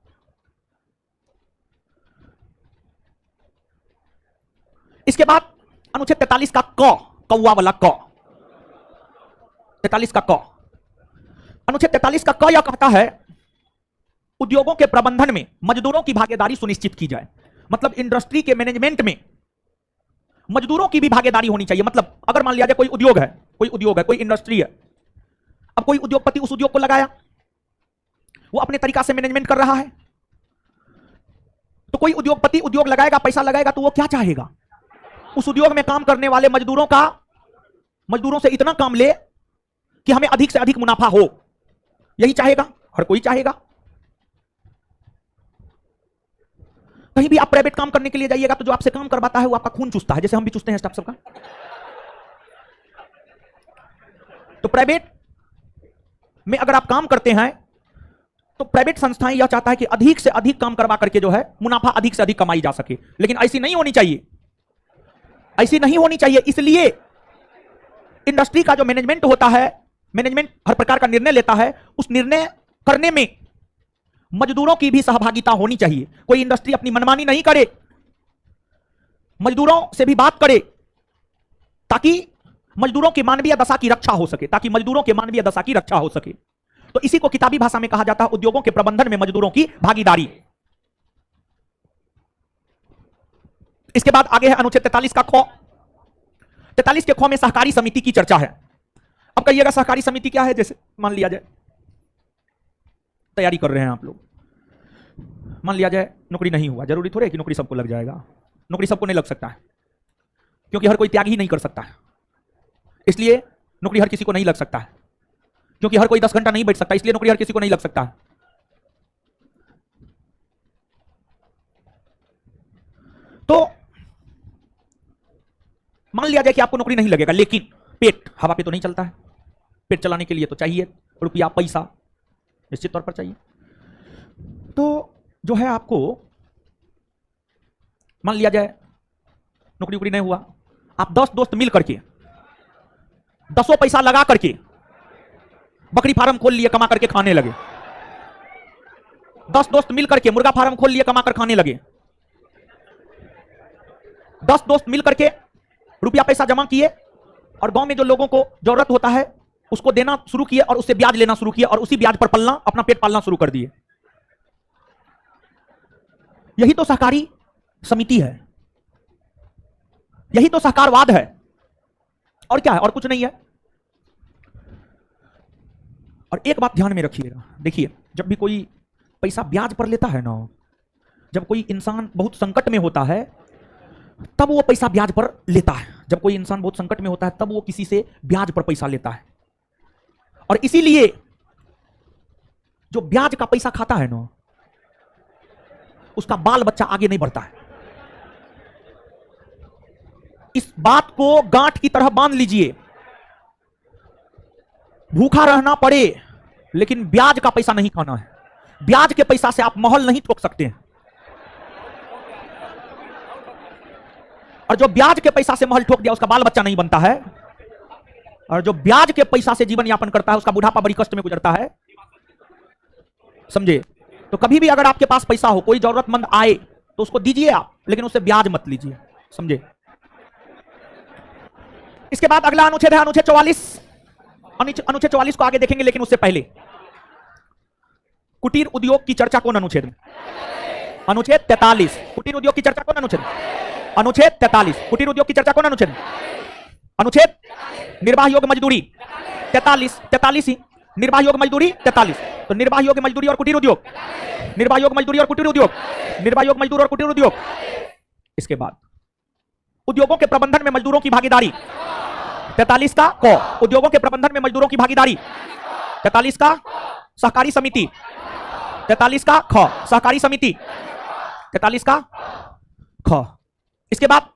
इसके बाद अनुच्छेद 43 का क, कौवा वाला क, 43 का क, अनुच्छेद 43 का क यह कहता है उद्योगों के प्रबंधन में मजदूरों की भागीदारी सुनिश्चित की जाए। मतलब इंडस्ट्री के मैनेजमेंट में मजदूरों की भी भागीदारी होनी चाहिए। मतलब अगर मान लिया जाए कोई उद्योग है, कोई इंडस्ट्री है, अब कोई उद्योगपति उस उद्योग को लगाया, वो अपने तरीका से मैनेजमेंट कर रहा है, तो कोई उद्योगपति उद्योग लगाएगा, पैसा लगाएगा, तो वो क्या चाहेगा? उस उद्योग में काम करने वाले मजदूरों से इतना काम ले कि हमें अधिक से अधिक मुनाफा हो, यही चाहेगा, हर कोई चाहेगा। कहीं भी आप प्राइवेट काम करने के लिए जाइएगा तो जो आपसे काम करवाता है वो आपका खून चूसता है, जैसे हम भी चूसते हैं स्टाफ सबका। तो प्राइवेट में अगर आप काम करते हैं तो प्राइवेट संस्थाएं यह चाहता है कि अधिक से अधिक काम करवा करके जो है मुनाफा अधिक से अधिक कमाई जा सके, लेकिन ऐसी नहीं होनी चाहिए, ऐसी नहीं होनी चाहिए। इसलिए इंडस्ट्री का जो मैनेजमेंट होता है, मैनेजमेंट हर प्रकार का निर्णय लेता है, उस निर्णय करने में मजदूरों की भी सहभागिता होनी चाहिए। कोई इंडस्ट्री अपनी मनमानी नहीं करे, मजदूरों से भी बात करे ताकि मजदूरों की मानवीय दशा की रक्षा हो सके, ताकि मजदूरों के मानवीय दशा की रक्षा हो सके। तो इसी को किताबी भाषा में कहा जाता है उद्योगों के प्रबंधन में मजदूरों की भागीदारी। इसके बाद आगे है अनुच्छेद 43 का ख। 43 के ख में सहकारी समिति की चर्चा है। अब कहिएगा सहकारी समिति क्या है? जैसे मान लिया जाए तैयारी कर रहे हैं आप लोग, मान लिया जाए नौकरी नहीं हुआ, जरूरी थोड़े कि नौकरी सबको लग जाएगा, नौकरी सबको नहीं लग सकता है, क्योंकि हर कोई त्याग ही नहीं कर सकता है। इसलिए नौकरी हर किसी को नहीं लग सकता है, क्योंकि हर कोई 10 घंटा नहीं बैठ सकता, इसलिए नौकरी हर किसी को नहीं लग सकता है। तो मान लिया जाए कि आपको नौकरी नहीं लगेगा, लेकिन पेट हवा पे तो नहीं चलता है, पेट चलाने के लिए तो चाहिए रुपया पैसा, निश्चित तौर पर चाहिए। तो जो है आपको मान लिया जाए नौकरी उकरी नहीं हुआ, आप 10 दोस्त मिल करके 10 पैसा लगा करके बकरी फार्म खोल लिए, कमा करके खाने लगे। 10 दोस्त मिल करके मुर्गा फार्म खोल लिए, कमा कर खाने लगे। 10 दोस्त मिल करके रुपया पैसा जमा किए और गांव में जो लोगों को जरूरत होता है उसको देना शुरू किए और उससे ब्याज लेना शुरू किए और उसी ब्याज पर पलना, अपना पेट पालना शुरू कर दिए। यही तो सहकारी समिति है, यही तो सहकारवाद है। और क्या है? और कुछ नहीं है। और एक बात ध्यान में रखिएगा, देखिए जब भी कोई पैसा ब्याज पर लेता है ना, जब कोई इंसान बहुत संकट में होता है तब वो पैसा ब्याज पर लेता है। जब कोई इंसान बहुत संकट में होता है तब वो किसी से ब्याज पर पैसा लेता है। और इसीलिए जो ब्याज का पैसा खाता है ना, उसका बाल बच्चा आगे नहीं बढ़ता है। इस बात को गांठ की तरह बांध लीजिए। भूखा रहना पड़े लेकिन ब्याज का पैसा नहीं खाना है। ब्याज के पैसा से आप महल नहीं ठोक सकते हैं, और जो ब्याज के पैसा से महल ठोक दिया उसका बाल बच्चा नहीं बनता है, और जो ब्याज के पैसा से जीवन यापन करता है उसका बुढ़ापा बड़ी कष्ट में गुजरता है। समझे? तो कभी भी अगर आपके पास पैसा हो, कोई जरूरतमंद आए तो उसको दीजिए आप, लेकिन उससे ब्याज मत लीजिए। समझे? इसके बाद अगला अनुच्छेद है अनुच्छेद 44। अनुच्छेद 44 को आगे देखेंगे, लेकिन उससे पहले कुटीर उद्योग की चर्चा कौन अनुच्छेद में? अनुच्छेद 43। कुटीर उद्योग की चर्चा कौन अनुच्छेद? अनुच्छेद 43। कुटीर उद्योग की चर्चा कौन अनुच्छेद? अनुच्छेद निर्वाह योग्य मजदूरी 43 ही। निर्वाह योग्य मजदूरी 43। तो निर्वाह योग्य मजदूरी और कुटीर उद्योग, निर्वाह योग्य मजदूरी और कुटीर उद्योग, निर्वाह योग्य मजदूर और कुटीर उद्योग। इसके बाद उद्योगों के प्रबंधन में मजदूरों की भागीदारी 43 का क। उद्योगों के प्रबंधन में मजदूरों की भागीदारी 43 का। सहकारी समिति 43 का ख। सहकारी समिति 43 का ख। इसके बाद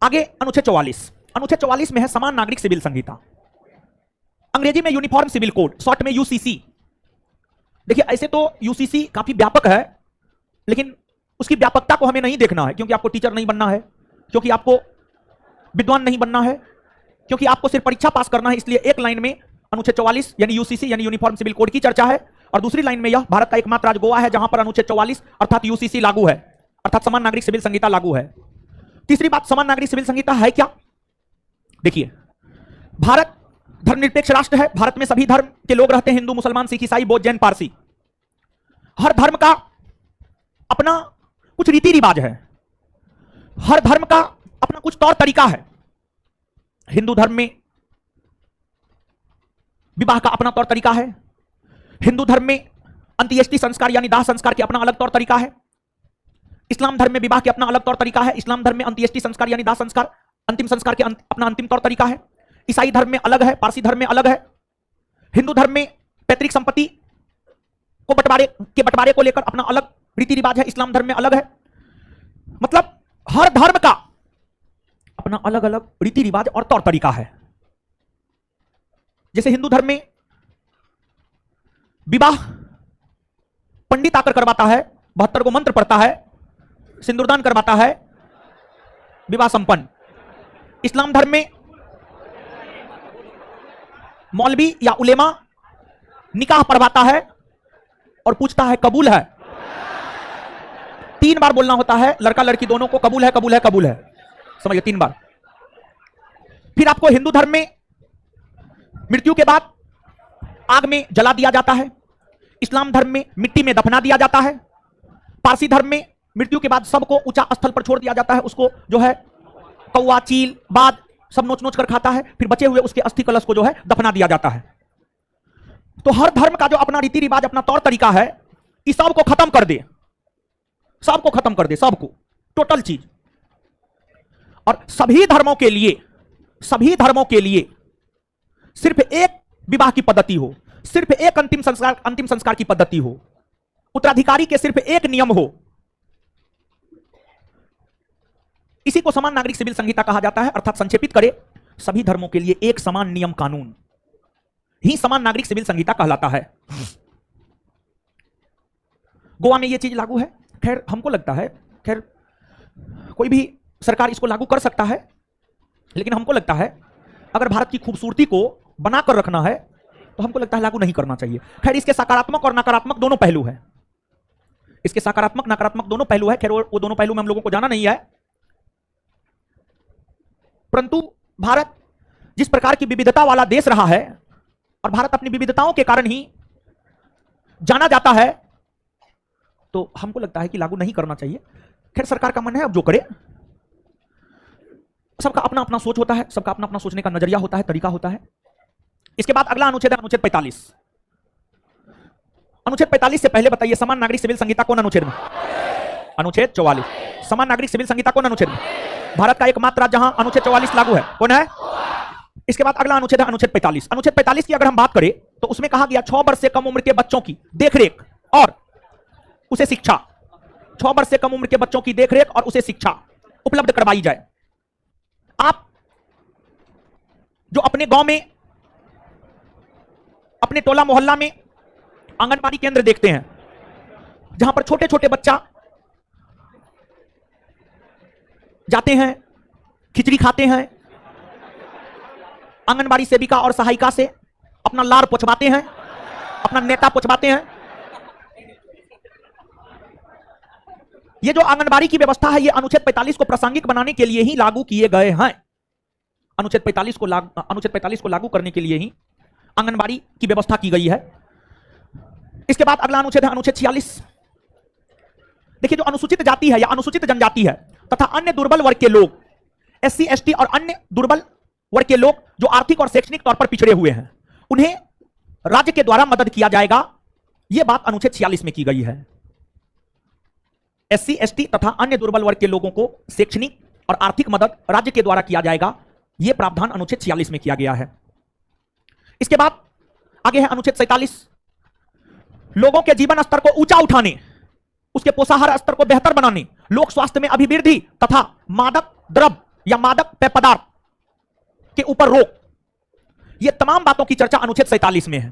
आगे अनुच्छेद 44। अनुच्छेद 44 में है समान नागरिक सिविल संहिता, अंग्रेजी में यूनिफॉर्म सिविल कोड, शॉर्ट में यूसीसी। देखिए ऐसे तो यूसीसी काफी व्यापक है, लेकिन उसकी व्यापकता को हमें नहीं देखना है, क्योंकि आपको टीचर नहीं बनना है, क्योंकि आपको विद्वान नहीं बनना है, क्योंकि आपको सिर्फ परीक्षा पास करना है। इसलिए एक लाइन में अनुच्छेद 44 यानी यूसीसी यानी यूनिफॉर्म सिविल कोड की चर्चा है, और दूसरी लाइन में यह भारत का एकमात्र राज्य गोवा है जहां पर अनुच्छेद 44 अर्थात यूसीसी लागू है, अर्थात समान नागरिक सिविल संहिता लागू है। तीसरी बात, समान नागरिक सिविल संहिता है क्या? देखिए भारत धर्मनिरपेक्ष राष्ट्र है। भारत में सभी धर्म के लोग रहते हैं, हिंदू, मुसलमान, सिख, ईसाई, बौद्ध, जैन, पारसी। हर धर्म का अपना कुछ रीति रिवाज है, हर धर्म का अपना कुछ तौर तरीका है। हिंदू धर्म में विवाह का अपना तौर तरीका है, हिंदू धर्म में अंत्येष्टि संस्कार यानी दाह संस्कार के अपना अलग तौर तरीका है, इस्लाम धर्म में विवाह के अपना अलग तौर तरीका है, इस्लाम धर्म में अंत्येष्टि संस्कार यानी दाह संस्कार अंतिम संस्कार के अपना अंतिम तौर तरीका है, ईसाई धर्म में अलग है, पारसी धर्म में अलग है, हिंदू धर्म में पैतृक संपत्ति को बंटवारे को लेकर अपना अलग रीति रिवाज है, इस्लाम धर्म में अलग है। मतलब हर धर्म का अपना अलग अलग रीति रिवाज और तौर तरीका है। जैसे हिंदू धर्म में विवाह पंडित आकर करवाता है, 72 को मंत्र पढ़ता है, सिंदूरदान करवाता है, विवाह संपन्न। इस्लाम धर्म में मौलवी या उलेमा निकाह पढ़वाता है और पूछता है कबूल है। 3 बार बोलना होता है लड़का लड़की दोनों को, कबूल है कबूल है कबूल है, समझिए 3 बार। फिर आपको हिंदू धर्म में मृत्यु के बाद आग में जला दिया जाता है, इस्लाम धर्म में मिट्टी में दफना दिया जाता है, पारसी धर्म में मृत्यु के बाद सबको ऊंचा स्थल पर छोड़ दिया जाता है, उसको जो है कौवा चील बाद सब नोच नोच कर खाता है, फिर बचे हुए उसके अस्थि कलश को जो है दफना दिया जाता है। तो हर धर्म का जो अपना रीति रिवाज अपना तौर तरीका है, इस सब को खत्म कर दे, सबको खत्म कर दे, सबको टोटल चीज। और सभी धर्मों के लिए सिर्फ एक विवाह की पद्धति हो, सिर्फ एक अंतिम संस्कार की पद्धति हो, उत्तराधिकारी के सिर्फ एक नियम हो। इसी को समान नागरिक सिविल संहिता कहा जाता है। अर्थात संक्षेपित करें, सभी धर्मों के लिए एक समान नियम कानून ही समान नागरिक सिविल संहिता कहलाता है। गोवा में यह चीज लागू है। खैर हमको लगता है, खैर कोई भी सरकार इसको लागू कर सकता है, लेकिन हमको लगता है अगर भारत की खूबसूरती को बनाकर रखना है तो हमको लगता है लागू नहीं करना चाहिए। खैर इसके सकारात्मक और नकारात्मक दोनों पहलू हैं, इसके सकारात्मक नकारात्मक दोनों पहलू है। खैर वो दोनों पहलू में हम लोगों को जाना नहीं है, परंतु भारत जिस प्रकार की विविधता वाला देश रहा है और भारत अपनी विविधताओं के कारण ही जाना जाता है, तो हमको लगता है कि लागू नहीं करना चाहिए। खैर सरकार का मन है, अब जो करे। सबका अपना अपना सोच होता है, सबका अपना अपना सोचने का नजरिया होता है, तरीका होता है। इसके बाद अगला अनुच्छेद है अनुच्छेद 45। अनुच्छेद 45 से पहले बताइए समान नागरिक सिविल संहिता कौन अनुच्छेद में? अनुच्छेद 44। समान नागरिक सिविल संहिता कौन अनुच्छेद में? भारत का एकमात्र राज्य जहां अनुच्छेद 44 लागू है, कौन है? इसके बाद अगला अनुच्छेद है अनुच्छेद 45। अनुच्छेद 45 की अगर हम बात करें तो उसमें कहा गया 6 वर्ष से कम उम्र के बच्चों की देखरेख और उसे शिक्षा, 6 वर्ष से कम उम्र के बच्चों की देखरेख और उसे शिक्षा उपलब्ध करवाई जाए। आप जो अपने गांव में, अपने टोला मोहल्ला में आंगनबाड़ी केंद्र देखते हैं, जहां पर छोटे छोटे बच्चा जाते हैं, खिचड़ी खाते हैं, आंगनबाड़ी सेविका और सहायिका से अपना लार पोंछवाते हैं, अपना नेता पोंछवाते हैं। ये जो आंगनबाड़ी की व्यवस्था है, ये अनुच्छेद 45 को प्रासंगिक बनाने के लिए ही लागू किए गए हैं। अनुच्छेद 45 को लागू करने के लिए ही आंगनबाड़ी की व्यवस्था की गई है। इसके बाद अगला अनुच्छेद है अनुच्छेद 46। देखिए, जो अनुसूचित जाति है या अनुसूचित जनजाति है तथा अन्य दुर्बल वर्ग के लोग, एससी एसटी और अन्य दुर्बल वर्ग के लोग जो आर्थिक और शैक्षणिक तौर पर पिछड़े हुए हैं, उन्हें राज्य के द्वारा मदद किया जाएगा। यह बात अनुच्छेद 46 में की गई है। एससी एसटी तथा अन्य दुर्बल वर्ग के लोगों को शैक्षणिक और आर्थिक मदद राज्य के द्वारा किया जाएगा, यह प्रावधान अनुच्छेद 46 में किया गया है। इसके बाद आगे है अनुच्छेद 47। लोगों के जीवन स्तर को ऊंचा उठाने, उसके पोषाहार स्तर को बेहतर बनाने, लोक स्वास्थ्य में अभिवृद्धि तथा मादक द्रव्य या मादक पेय पदार्थ के ऊपर रोक, ये तमाम बातों की चर्चा अनुच्छेद 47 में है।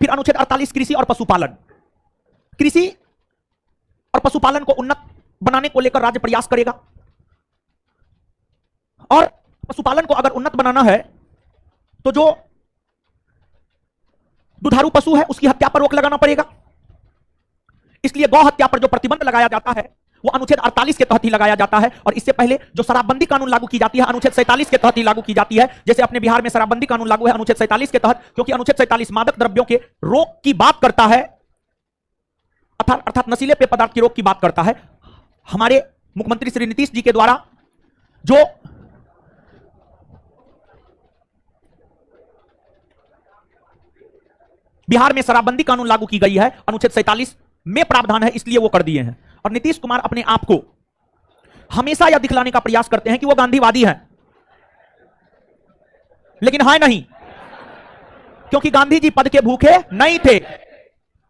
फिर अनुच्छेद 48 कृषि और पशुपालन। कृषि और पशुपालन को उन्नत बनाने को लेकर राज्य प्रयास करेगा, और पशुपालन को अगर उन्नत बनाना है तो जो दुधारू पशु है उसकी हत्या पर रोक लगाना पड़ेगा। इसलिए गौ हत्या पर जो प्रतिबंध लगाया जाता है वो अनुच्छेद 48 के तहत ही लगाया जाता है। और इससे पहले जो शराबबंदी कानून लागू की जाती है अनुच्छेद 47 के तहत ही लागू की जाती है। जैसे अपने बिहार में शराबबंदी कानून लागू है अनुच्छेद 47 के तहत, क्योंकि अनुच्छेद 47 मादक द्रव्यों के रोक की बात करता है, अर्थात नशीले पेय पदार्थ की रोक की बात करता है। हमारे मुख्यमंत्री श्री नीतीश जी के द्वारा जो बिहार में शराबबंदी कानून लागू की गई है अनुच्छेद 47 में प्रावधान है, इसलिए वो कर दिए हैं। और नीतीश कुमार अपने आप को हमेशा यह दिखलाने का प्रयास करते हैं कि वो गांधीवादी हैं, लेकिन है नहीं, क्योंकि गांधी जी पद के भूखे नहीं थे,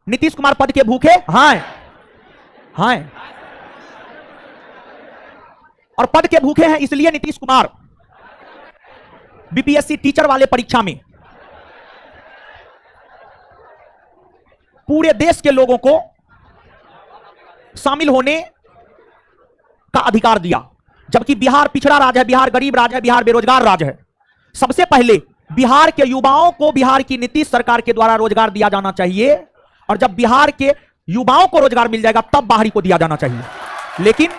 नीतीश कुमार पद के भूखे हैं। और पद के भूखे हैं इसलिए नीतीश कुमार बीपीएससी टीचर वाले परीक्षा में पूरे देश के लोगों को शामिल होने का अधिकार दिया, जबकि बिहार पिछड़ा राज्य है, बिहार गरीब राज्य है, बिहार बेरोजगार राज्य है। सबसे पहले बिहार के युवाओं को बिहार की नीतीश सरकार के द्वारा रोजगार दिया जाना चाहिए, और जब बिहार के युवाओं को रोजगार मिल जाएगा तब बाहरी को दिया जाना चाहिए। लेकिन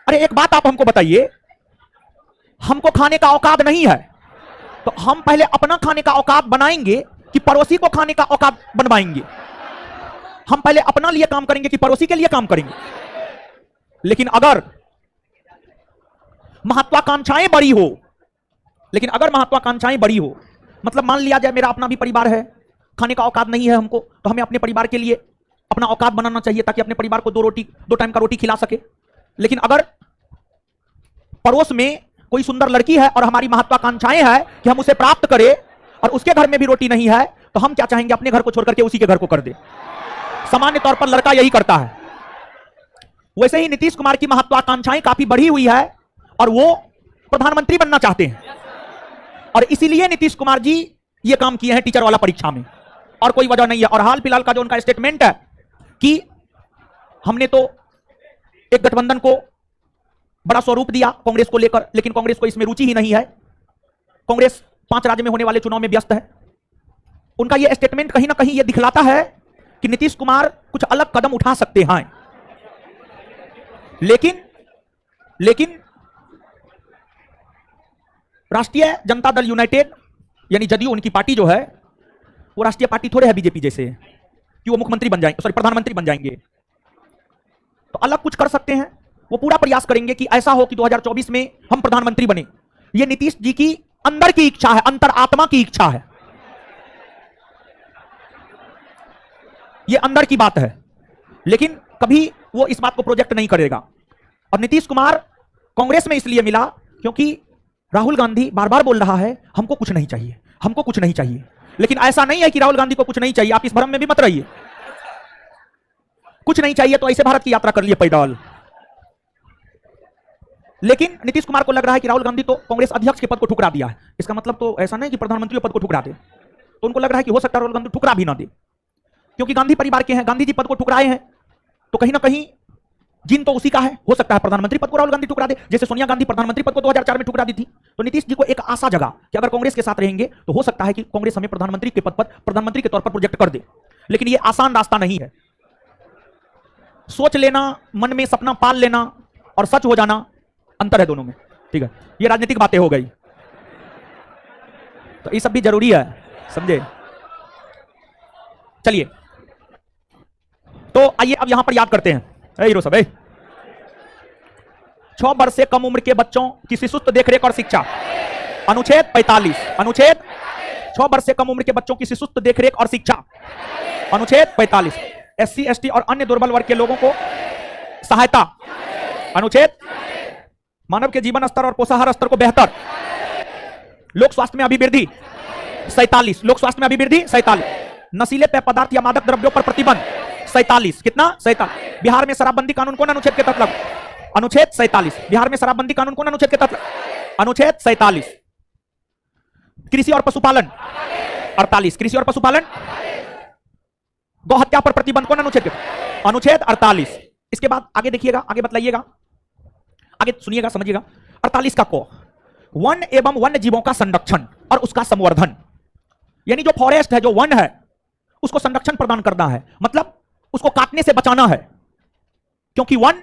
अरे एक बात आप हमको बताइए, हमको खाने का औकात नहीं है तो हम पहले अपना खाने का औकात बनाएंगे कि पड़ोसी को खाने का औकात बनवाएंगे? हम पहले अपना लिए काम करेंगे कि पड़ोसी के लिए काम करेंगे? लेकिन अगर महत्वाकांक्षाएं बड़ी हो, मतलब मान लिया जाए मेरा अपना भी परिवार है, खाने का औकात नहीं है हमको, तो हमें अपने परिवार के लिए अपना औकात बनाना चाहिए ताकि अपने परिवार को दो टाइम का रोटी खिला सके। लेकिन अगर पड़ोस में कोई सुंदर लड़की है और हमारी महत्वाकांक्षाएं है कि हम उसे प्राप्त करें और उसके घर में भी रोटी नहीं है, तो हम क्या चाहेंगे? अपने घर को छोड़ करके उसी के घर को कर दे। सामान्य तौर पर लड़का यही करता है। वैसे ही नीतीश कुमार की महत्वाकांक्षाएं काफी बढ़ी हुई है और वो प्रधानमंत्री बनना चाहते हैं, और इसीलिए नीतीश कुमार जी ये काम किए हैं टीचर वाला परीक्षा में, और कोई वजह नहीं है। और हाल फिलहाल का जो उनका स्टेटमेंट है कि हमने तो एक गठबंधन को बड़ा स्वरूप दिया कांग्रेस को लेकर, लेकिन कांग्रेस को इसमें रुचि ही नहीं है, कांग्रेस 5 राज्य में होने वाले चुनाव में व्यस्त है। उनका यह स्टेटमेंट कहीं ना कहीं यह दिखलाता है कि नीतीश कुमार कुछ अलग कदम उठा सकते हैं। लेकिन राष्ट्रीय जनता दल यूनाइटेड यानी जदयू, उनकी पार्टी जो है वो राष्ट्रीय पार्टी थोड़े है बीजेपी जैसे कि वो मुख्यमंत्री बन जाएंगे, प्रधानमंत्री बन जाएंगे। तो अलग कुछ कर सकते हैं, वो पूरा प्रयास करेंगे कि ऐसा हो कि 2024 में हम प्रधानमंत्री बने। ये नीतीश जी की अंदर की इच्छा है, अंतरात्मा की इच्छा है, ये अंदर की बात है। लेकिन कभी वो इस बात को प्रोजेक्ट नहीं करेगा। और नीतीश कुमार कांग्रेस में इसलिए मिला क्योंकि राहुल गांधी बार बार बोल रहा है हमको कुछ नहीं चाहिए, हमको कुछ नहीं चाहिए। लेकिन ऐसा नहीं है कि राहुल गांधी को कुछ नहीं चाहिए, आप इस भ्रम में भी मत रहिए। कुछ नहीं चाहिए तो ऐसे भारत की यात्रा कर लिए पैदल। लेकिन नीतीश कुमार को लग रहा है कि राहुल गांधी तो कांग्रेस अध्यक्ष के पद को ठुकरा दिया है, इसका मतलब तो ऐसा नहीं कि प्रधानमंत्री के पद को ठुकरा दे। तो उनको लग रहा है कि हो सकता है राहुल गांधी ठुकरा भी ना दे, क्योंकि गांधी परिवार के हैं, गांधी जी पद को ठुकराए हैं, तो कहीं ना कहीं जिन तो उसी का है। हो सकता है प्रधानमंत्री पद को राहुल गांधी ठुकरा दे, जैसे सोनिया गांधी प्रधानमंत्री पद को 2004 में ठुकरा दी थी। तो नीतीश जी को एक आशा जगा कि अगर कांग्रेस के साथ रहेंगे तो हो सकता है कि कांग्रेस हमें प्रधानमंत्री के पद पर, प्रधानमंत्री के तौर पर प्रोजेक्ट कर दे। लेकिन यह आसान रास्ता नहीं है। सोच लेना, मन में सपना पाल लेना और सच हो जाना, अंतर है दोनों में। ठीक है, ये राजनीतिक बातें हो गई, तो ये सब भी जरूरी है, समझे? चलिए, तो आइए अब यहां पर याद करते हैं। हीरो सब 6 वर्ष से कम उम्र के बच्चों की शिशुत्व देखरेख और शिक्षा, अनुच्छेद 45। अनुच्छेद 6 वर्ष से कम उम्र के बच्चों की शिशुत्व देखरेख और शिक्षा, अनुच्छेद 45। एससी एसटी और अन्य दुर्बल वर्ग के लोगों को सहायता, अनुच्छेद। मानव के जीवन स्तर और पोषाहार स्तर को बेहतर, लोक स्वास्थ्य में अभिवृद्धि 47। लोक स्वास्थ्य में अभिवृद्धि 47। नशीले पेय पदार्थ या मादक द्रव्यों पर प्रतिबंध 47। कितना? 47। बिहार में शराबबंदी कानून कौन अनुच्छेद के तहत लागू? अनुच्छेद 47। बिहार में शराबबंदी कानून कौन अनुच्छेद के तहत? अनुच्छेद 47। कृषि और पशुपालन 48। कृषि और पशुपालन। गौ हत्या पर प्रतिबंध कौन अनुच्छेद के? अनुच्छेद 48। इसके बाद आगे देखिएगा, आगे बतलाइएगा, आगे सुनिएगा, समझिएगा। 48 का को वन एवं वन्य जीवों का संरक्षण और उसका संवर्धन, यानी जो फॉरेस्ट है, जो वन है, उसको संरक्षण प्रदान करना है, मतलब उसको काटने से बचाना है, क्योंकि वन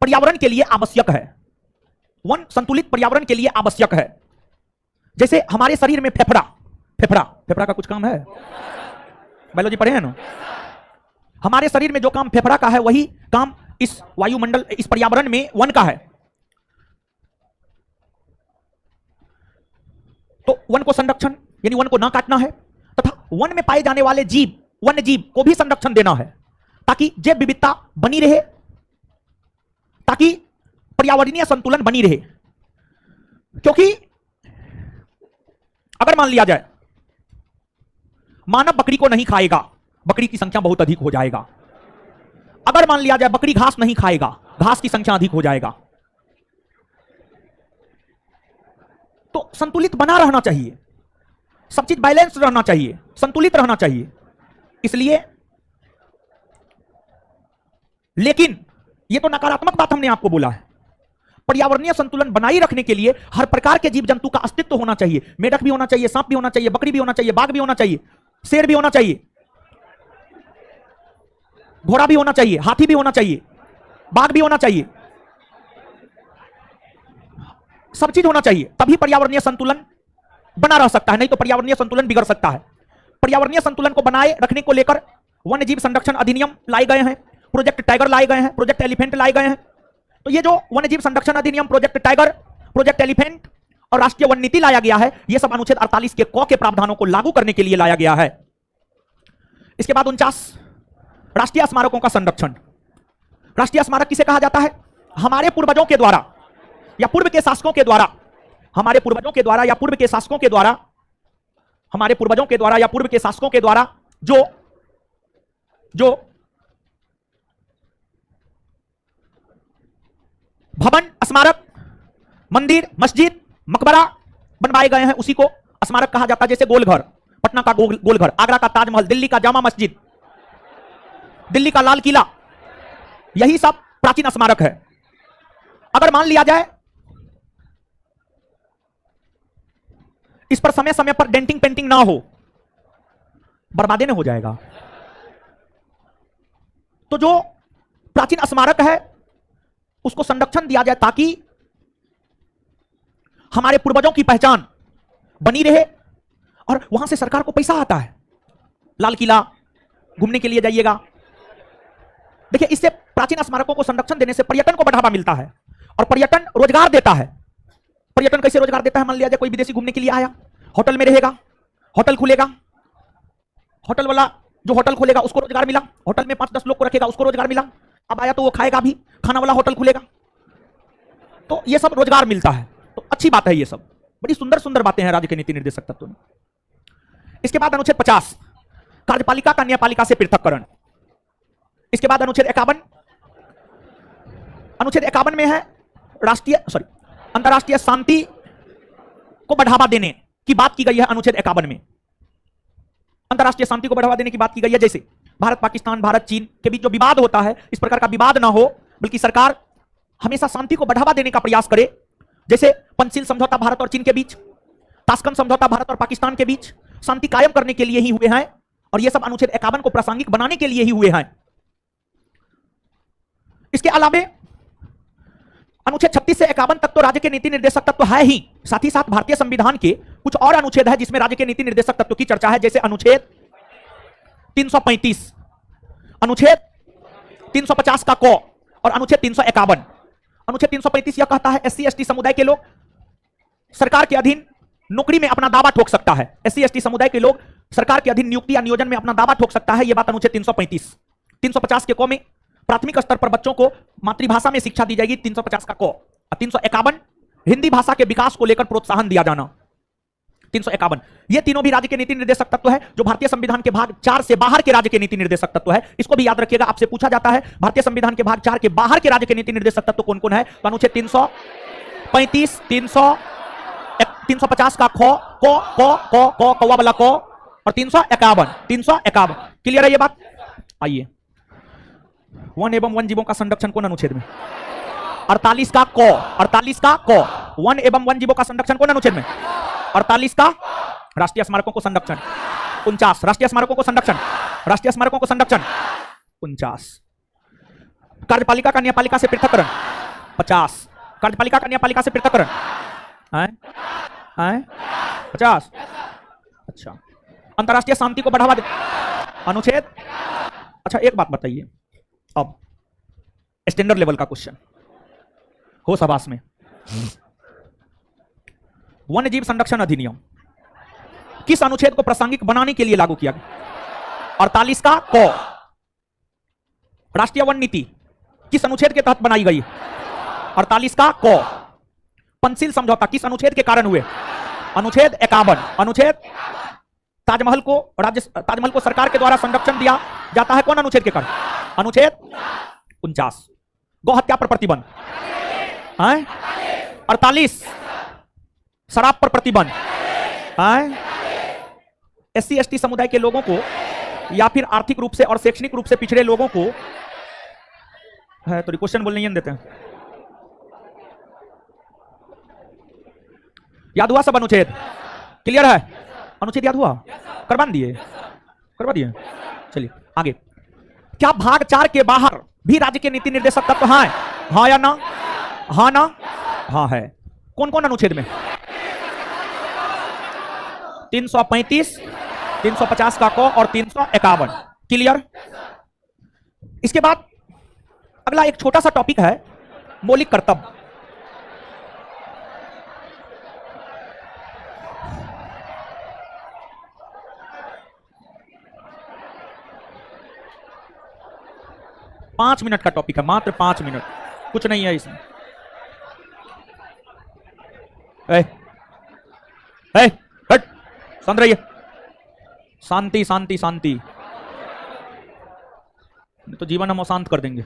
पर्यावरण के लिए आवश्यक है। वन संतुलित पर्यावरण के लिए आवश्यक है। जैसे हमारे शरीर में फेफड़ा, फेफड़ा का कुछ काम है, बायोलॉजी पढ़े हैं ना? हमारे शरीर में जो काम फेफड़ा का है वही काम इस वायुमंडल, इस पर्यावरण में वन का है। तो वन को संरक्षण यानी वन को ना काटना है, तथा वन में पाए जाने वाले जीव, वन्य जीव को भी संरक्षण देना है, ताकि जैव विविधता बनी रहे, ताकि पर्यावरणीय संतुलन बनी रहे। क्योंकि अगर मान लिया जाए मानव बकरी को नहीं खाएगा, बकरी की संख्या बहुत अधिक हो जाएगा। अगर मान लिया जाए बकरी घास नहीं खाएगा, घास की संख्या अधिक हो जाएगा। तो संतुलित बना रहना चाहिए, सब चीज बैलेंस रहना चाहिए, संतुलित रहना चाहिए। इसलिए लेकिन ये तो नकारात्मक बात हमने आपको बोला है। पर्यावरणीय संतुलन बनाए रखने के लिए हर प्रकार के जीव जंतु का अस्तित्व होना चाहिए। मेढक भी होना चाहिए, सांप भी होना चाहिए, बकरी भी होना चाहिए, बाघ भी होना चाहिए, शेर भी होना चाहिए, घोड़ा भी होना चाहिए, हाथी भी होना चाहिए, बाघ भी होना चाहिए, सब चीज होना चाहिए, तभी पर्यावरणीय संतुलन बना रह सकता है, नहीं तो पर्यावरणीय संतुलन बिगड़ सकता है। पर्यावरणीय संतुलन को बनाए रखने को लेकर वन्य जीव संरक्षण अधिनियम लाए गए हैं, प्रोजेक्ट टाइगर लाए गए हैं, प्रोजेक्ट एलिफेंट लाए गए हैं। तो ये जो वन्य जीव संरक्षण अधिनियम, प्रोजेक्ट टाइगर, प्रोजेक्ट एलिफेंट और राष्ट्रीय वन नीति लाया गया है, ये सब अनुच्छेद 48 के क के प्रावधानों को लागू करने के लिए लाया गया है। इसके बाद 49 राष्ट्रीय स्मारकों का संरक्षण। राष्ट्रीय स्मारक किसे कहा जाता है? हमारे पूर्वजों के द्वारा या पूर्व के शासकों के द्वारा, हमारे पूर्वजों के द्वारा या पूर्व के शासकों के द्वारा, हमारे पूर्वजों के द्वारा या पूर्व के शासकों के द्वारा जो भवन, स्मारक, मंदिर, मस्जिद, मकबरा बनवाए गए हैं, उसी को स्मारक कहा जाता है। जैसे गोलघर, पटना का गोलघर, आगरा का ताजमहल, दिल्ली का जामा मस्जिद, दिल्ली का लाल किला, यही सब प्राचीन स्मारक है। अगर मान लिया जाए इस पर समय समय पर डेंटिंग पेंटिंग ना हो, बर्बादे न हो जाएगा। तो जो प्राचीन स्मारक है उसको संरक्षण दिया जाए ताकि हमारे पूर्वजों की पहचान बनी रहे। और वहां से सरकार को पैसा आता है, लाल किला घूमने के लिए जाइएगा। देखिए, इससे प्राचीन स्मारकों को संरक्षण देने से पर्यटन को बढ़ावा मिलता है और पर्यटन रोजगार देता है। पर्यटन कैसे रोजगार देता है? मान लिया जाए कोई विदेशी घूमने के लिए आया, होटल में रहेगा, होटल खुलेगा, होटल वाला जो होटल खोलेगा उसको रोजगार मिला, होटल में 5-10 लोग को रखेगा उसको रोजगार मिला, अब आया तो वो खाएगा भी, खाना वाला होटल खुलेगा, तो ये सब रोजगार मिलता है। तो अच्छी बात है, ये सब बड़ी सुंदर सुंदर बातें हैं राज्य के नीति निर्देशक तत्व में। इसके बाद अनुच्छेद 50 कार्यपालिका का न्यायपालिका से पृथककरण। इसके बाद अनुच्छेद 51, अनुच्छेद 51 में है अंतरराष्ट्रीय शांति को बढ़ावा देने की बात की गई है। अनुच्छेद 51 में अंतरराष्ट्रीय शांति को बढ़ावा देने की बात की गई है। जैसे भारत पाकिस्तान, भारत चीन के बीच जो विवाद होता है, इस प्रकार का विवाद ना हो, बल्कि सरकार हमेशा शांति को बढ़ावा देने का प्रयास करे। जैसे पंचशील समझौता भारत और चीन के बीच, ताशकंद समझौता भारत और पाकिस्तान के बीच शांति कायम करने के लिए ही हुए हैं और ये सब अनुच्छेद 51 को प्रासंगिक बनाने के लिए ही हुए हैं। इसके अलावे अनुच्छेद 36 से 51 तक तो राज्य के नीति निर्देशक तत्व है ही, साथ ही साथ भारतीय संविधान के कुछ और अनुच्छेद है जिसमें राज्य के नीति निर्देशक तत्व की चर्चा है। जैसे अनुच्छेद 335, अनुच्छेद 350 का क और अनुच्छेद 351। अनुच्छेद 335 यह कहता है SC ST समुदाय के लोग सरकार के अधीन नौकरी में अपना दावा ठोक सकता है। SC ST समुदाय के लोग सरकार के अधीन नियुक्ति या नियोजन में अपना दावा ठोक सकता है। यह बात अनुच्छेद 335। 350 के क में प्राथमिक स्तर पर बच्चों को मातृभाषा में शिक्षा दी जाएगी, 350 का क। 351 हिंदी भाषा के विकास को लेकर प्रोत्साहन दिया जाना, 351। ये तीनों भी राज्य के नीति निर्देशक तत्व है जो भारतीय संविधान के भाग 4 से बाहर के राज्य के नीति निर्देशक तत्व है। इसको भी याद रखिएगा, आपसे पूछा जाता है भारतीय संविधान के भाग 4 के बाहर के राज्य के नीति निर्देशक तत्व कौन कौन है। तो अनुच्छेद 335, 350 का ख, कौवा वाला क और 351। क्लियर है ये बात? आइए, वन एवं वन जीवों का संरक्षण कौन अनुच्छेद में? 48 का क। वन एवं वन जीवों का संरक्षण कौन अनुच्छेद में? 48 का। राष्ट्रीय स्मारकों को संरक्षण 49। राष्ट्रीय स्मारकों को संरक्षण 49। कार्यपालिका का न्यायपालिका से पृथककरण 50। कार्यपालिका का न्यायपालिका से पृथककरण 50। अच्छा, अंतरराष्ट्रीय शांति को बढ़ावा दे अनुच्छेद। अच्छा, एक बात बताइए, अब स्टैंडर्ड लेवल का क्वेश्चन हो सभास में, वन्य जीव संरक्षण अधिनियम किस अनुच्छेद को प्रासंगिक बनाने के लिए लागू किया गया? 48 का क। राष्ट्रीय वन नीति किस अनुच्छेद के तहत बनाई गई? 48 का क। पंचशील समझौता किस अनुच्छेद के कारण हुए? अनुच्छेद 51। अनुच्छेद ताजमहल को सरकार के द्वारा संरक्षण दिया जाता है कौन अनुच्छेद के कारण? अनुच्छेद 49। गौ हत्या पर प्रतिबंध 48। शराब पर प्रतिबंध, एससी एसटी समुदाय के लोगों को या फिर आर्थिक रूप से और शैक्षणिक रूप से पिछड़े लोगों को है तो क्वेश्चन बोलने नहीं देते हैं। याद हुआ सब अनुच्छेद? क्लियर है? अनुच्छेद याद हुआ? करवा दिए? करवा दिए? चलिए आगे। क्या भाग 4 के बाहर भी राज्य के नीति निर्देशक तत्व हैं? हाँ या ना? हाँ ना? हाँ है। कौन कौन अनुच्छेद में? 335, 350 का क और 351। क्लियर? इसके बाद अगला एक छोटा सा टॉपिक है मौलिक कर्तव्य। पांच मिनट का टॉपिक है, मात्र 5 मिनट, कुछ नहीं है इसमें। हट, शांत रहिए। शांति शांति शांति, तो जीवन हम अशांत कर देंगे।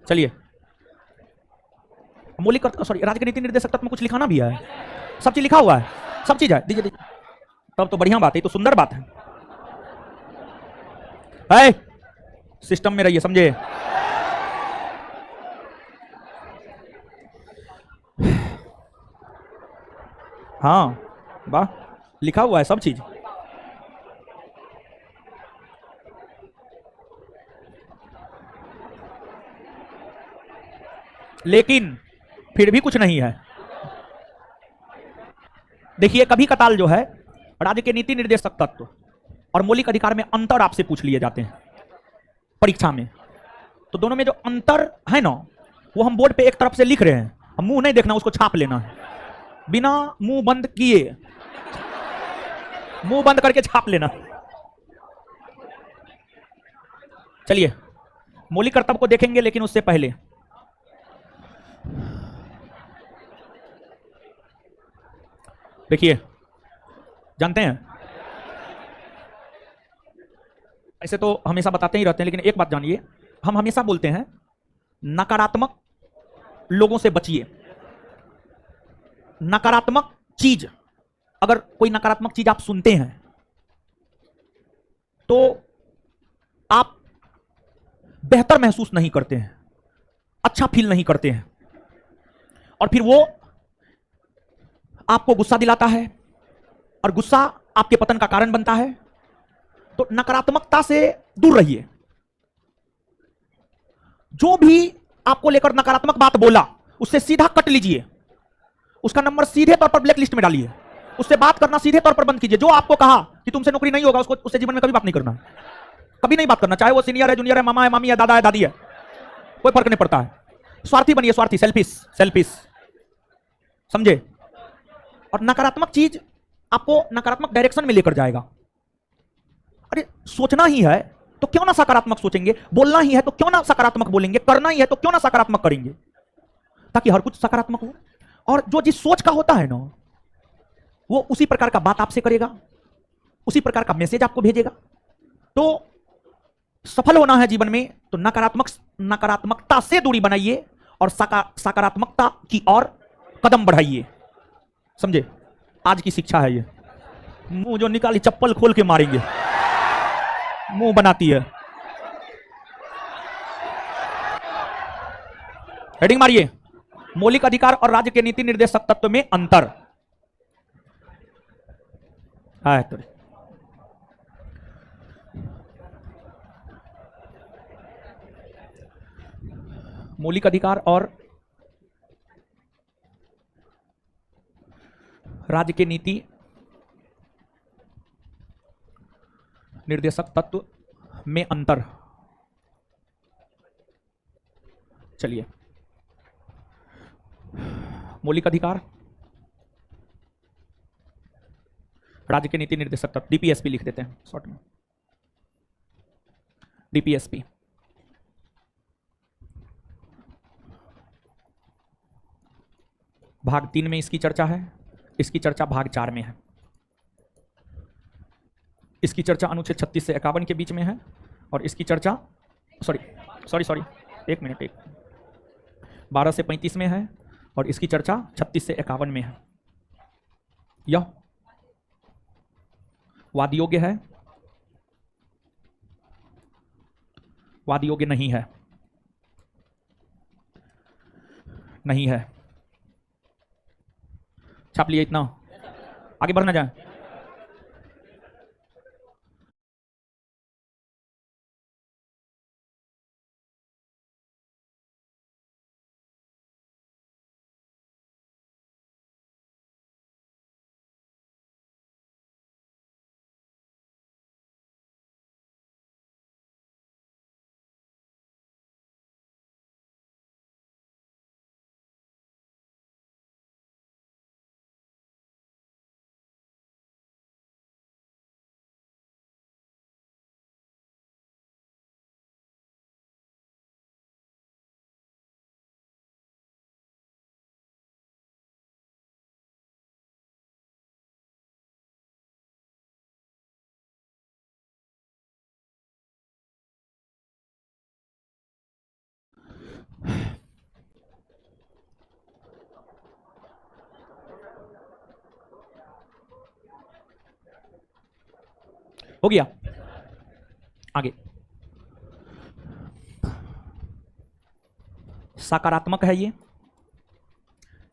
चलिए, मौलिक सॉरी राज्य के नीति निर्देशक तत्व में कुछ लिखाना भी है, सब चीज लिखा हुआ है, सब चीज है, दीजिए दीजिए। तब तो बढ़िया बात है, तो सुंदर बात है। सिस्टम में रहिए, समझे? हाँ वाह, लिखा हुआ है सब चीज। लेकिन फिर भी कुछ नहीं है। देखिए, कभी कताल जो है राज्य के नीति निर्देशक तत्व और मौलिक अधिकार में अंतर आपसे पूछ लिए जाते हैं परीक्षा में। तो दोनों में जो अंतर है ना, वो हम बोर्ड पे एक तरफ से लिख रहे हैं, हम मुंह नहीं देखना, उसको छाप लेना है, बिना मुंह बंद किए, मुंह बंद करके छाप लेना। चलिए, मौलिक कर्तव्य को देखेंगे, लेकिन उससे पहले देखिए, जानते हैं ऐसे तो हमेशा बताते ही रहते हैं, लेकिन एक बात जानिए, हम हमेशा बोलते हैं नकारात्मक लोगों से बचिए। नकारात्मक चीज, अगर कोई नकारात्मक चीज आप सुनते हैं तो आप बेहतर महसूस नहीं करते हैं, अच्छा फील नहीं करते हैं, और फिर वो आपको गुस्सा दिलाता है और गुस्सा आपके पतन का कारण बनता है। तो नकारात्मकता से दूर रहिए। जो भी आपको लेकर नकारात्मक बात बोला उससे सीधा कट लीजिए, उसका नंबर सीधे तौर पर ब्लैक लिस्ट में डालिए, उससे बात करना सीधे तौर पर बंद कीजिए। जो आपको कहा कि तुमसे नौकरी नहीं होगा, उससे जीवन में कभी बात नहीं करना, कभी नहीं बात करना, चाहे वो सीनियर है, जूनियर है, मामा है, मामी है, दादा है, दादी है, कोई फर्क नहीं पड़ता है। स्वार्थी बनिए, स्वार्थी, सेल्फिश, सेल्फिश, समझे। और नकारात्मक चीज आपको नकारात्मक डायरेक्शन में लेकर जाएगा। अरे सोचना ही है तो क्यों ना सकारात्मक सोचेंगे, बोलना ही है तो क्यों ना सकारात्मक बोलेंगे, करना ही है तो क्यों ना सकारात्मक करेंगे, ताकि हर कुछ सकारात्मक हो। और जो जिस सोच का होता है ना, वो उसी प्रकार का बात आपसे करेगा, उसी प्रकार का मैसेज आपको भेजेगा। तो सफल होना है जीवन में तो नकारात्मकता से दूरी बनाइए और सकारात्मकता की ओर कदम बढ़ाइए, समझे। आज की शिक्षा है ये। मुंह जो निकाली चप्पल खोल के मारेंगे, मुंह बनाती है। हेडिंग मारिए, मौलिक अधिकार और राज्य के नीति निर्देशक तत्व में अंतर। तो मौलिक अधिकार और राज्य के नीति निर्देशक तत्व में अंतर। चलिए, मौलिक अधिकार, राज्य के नीति निर्देशक तत्व, डीपीएसपी लिख देते हैं शॉर्ट में, डीपीएसपी। भाग 3 में इसकी चर्चा है, इसकी चर्चा भाग 4 में है। इसकी चर्चा अनुच्छेद 36 से 51 के बीच में है, और इसकी चर्चा सॉरी एक मिनट, 12 से 35 में है, और इसकी चर्चा 36 से 51 में है। यह वाद योग्य है, वाद योग्य नहीं है, नहीं है। छाप लिए इतना, आगे बढ़ना जाए। हो गया, आगे। सकारात्मक है ये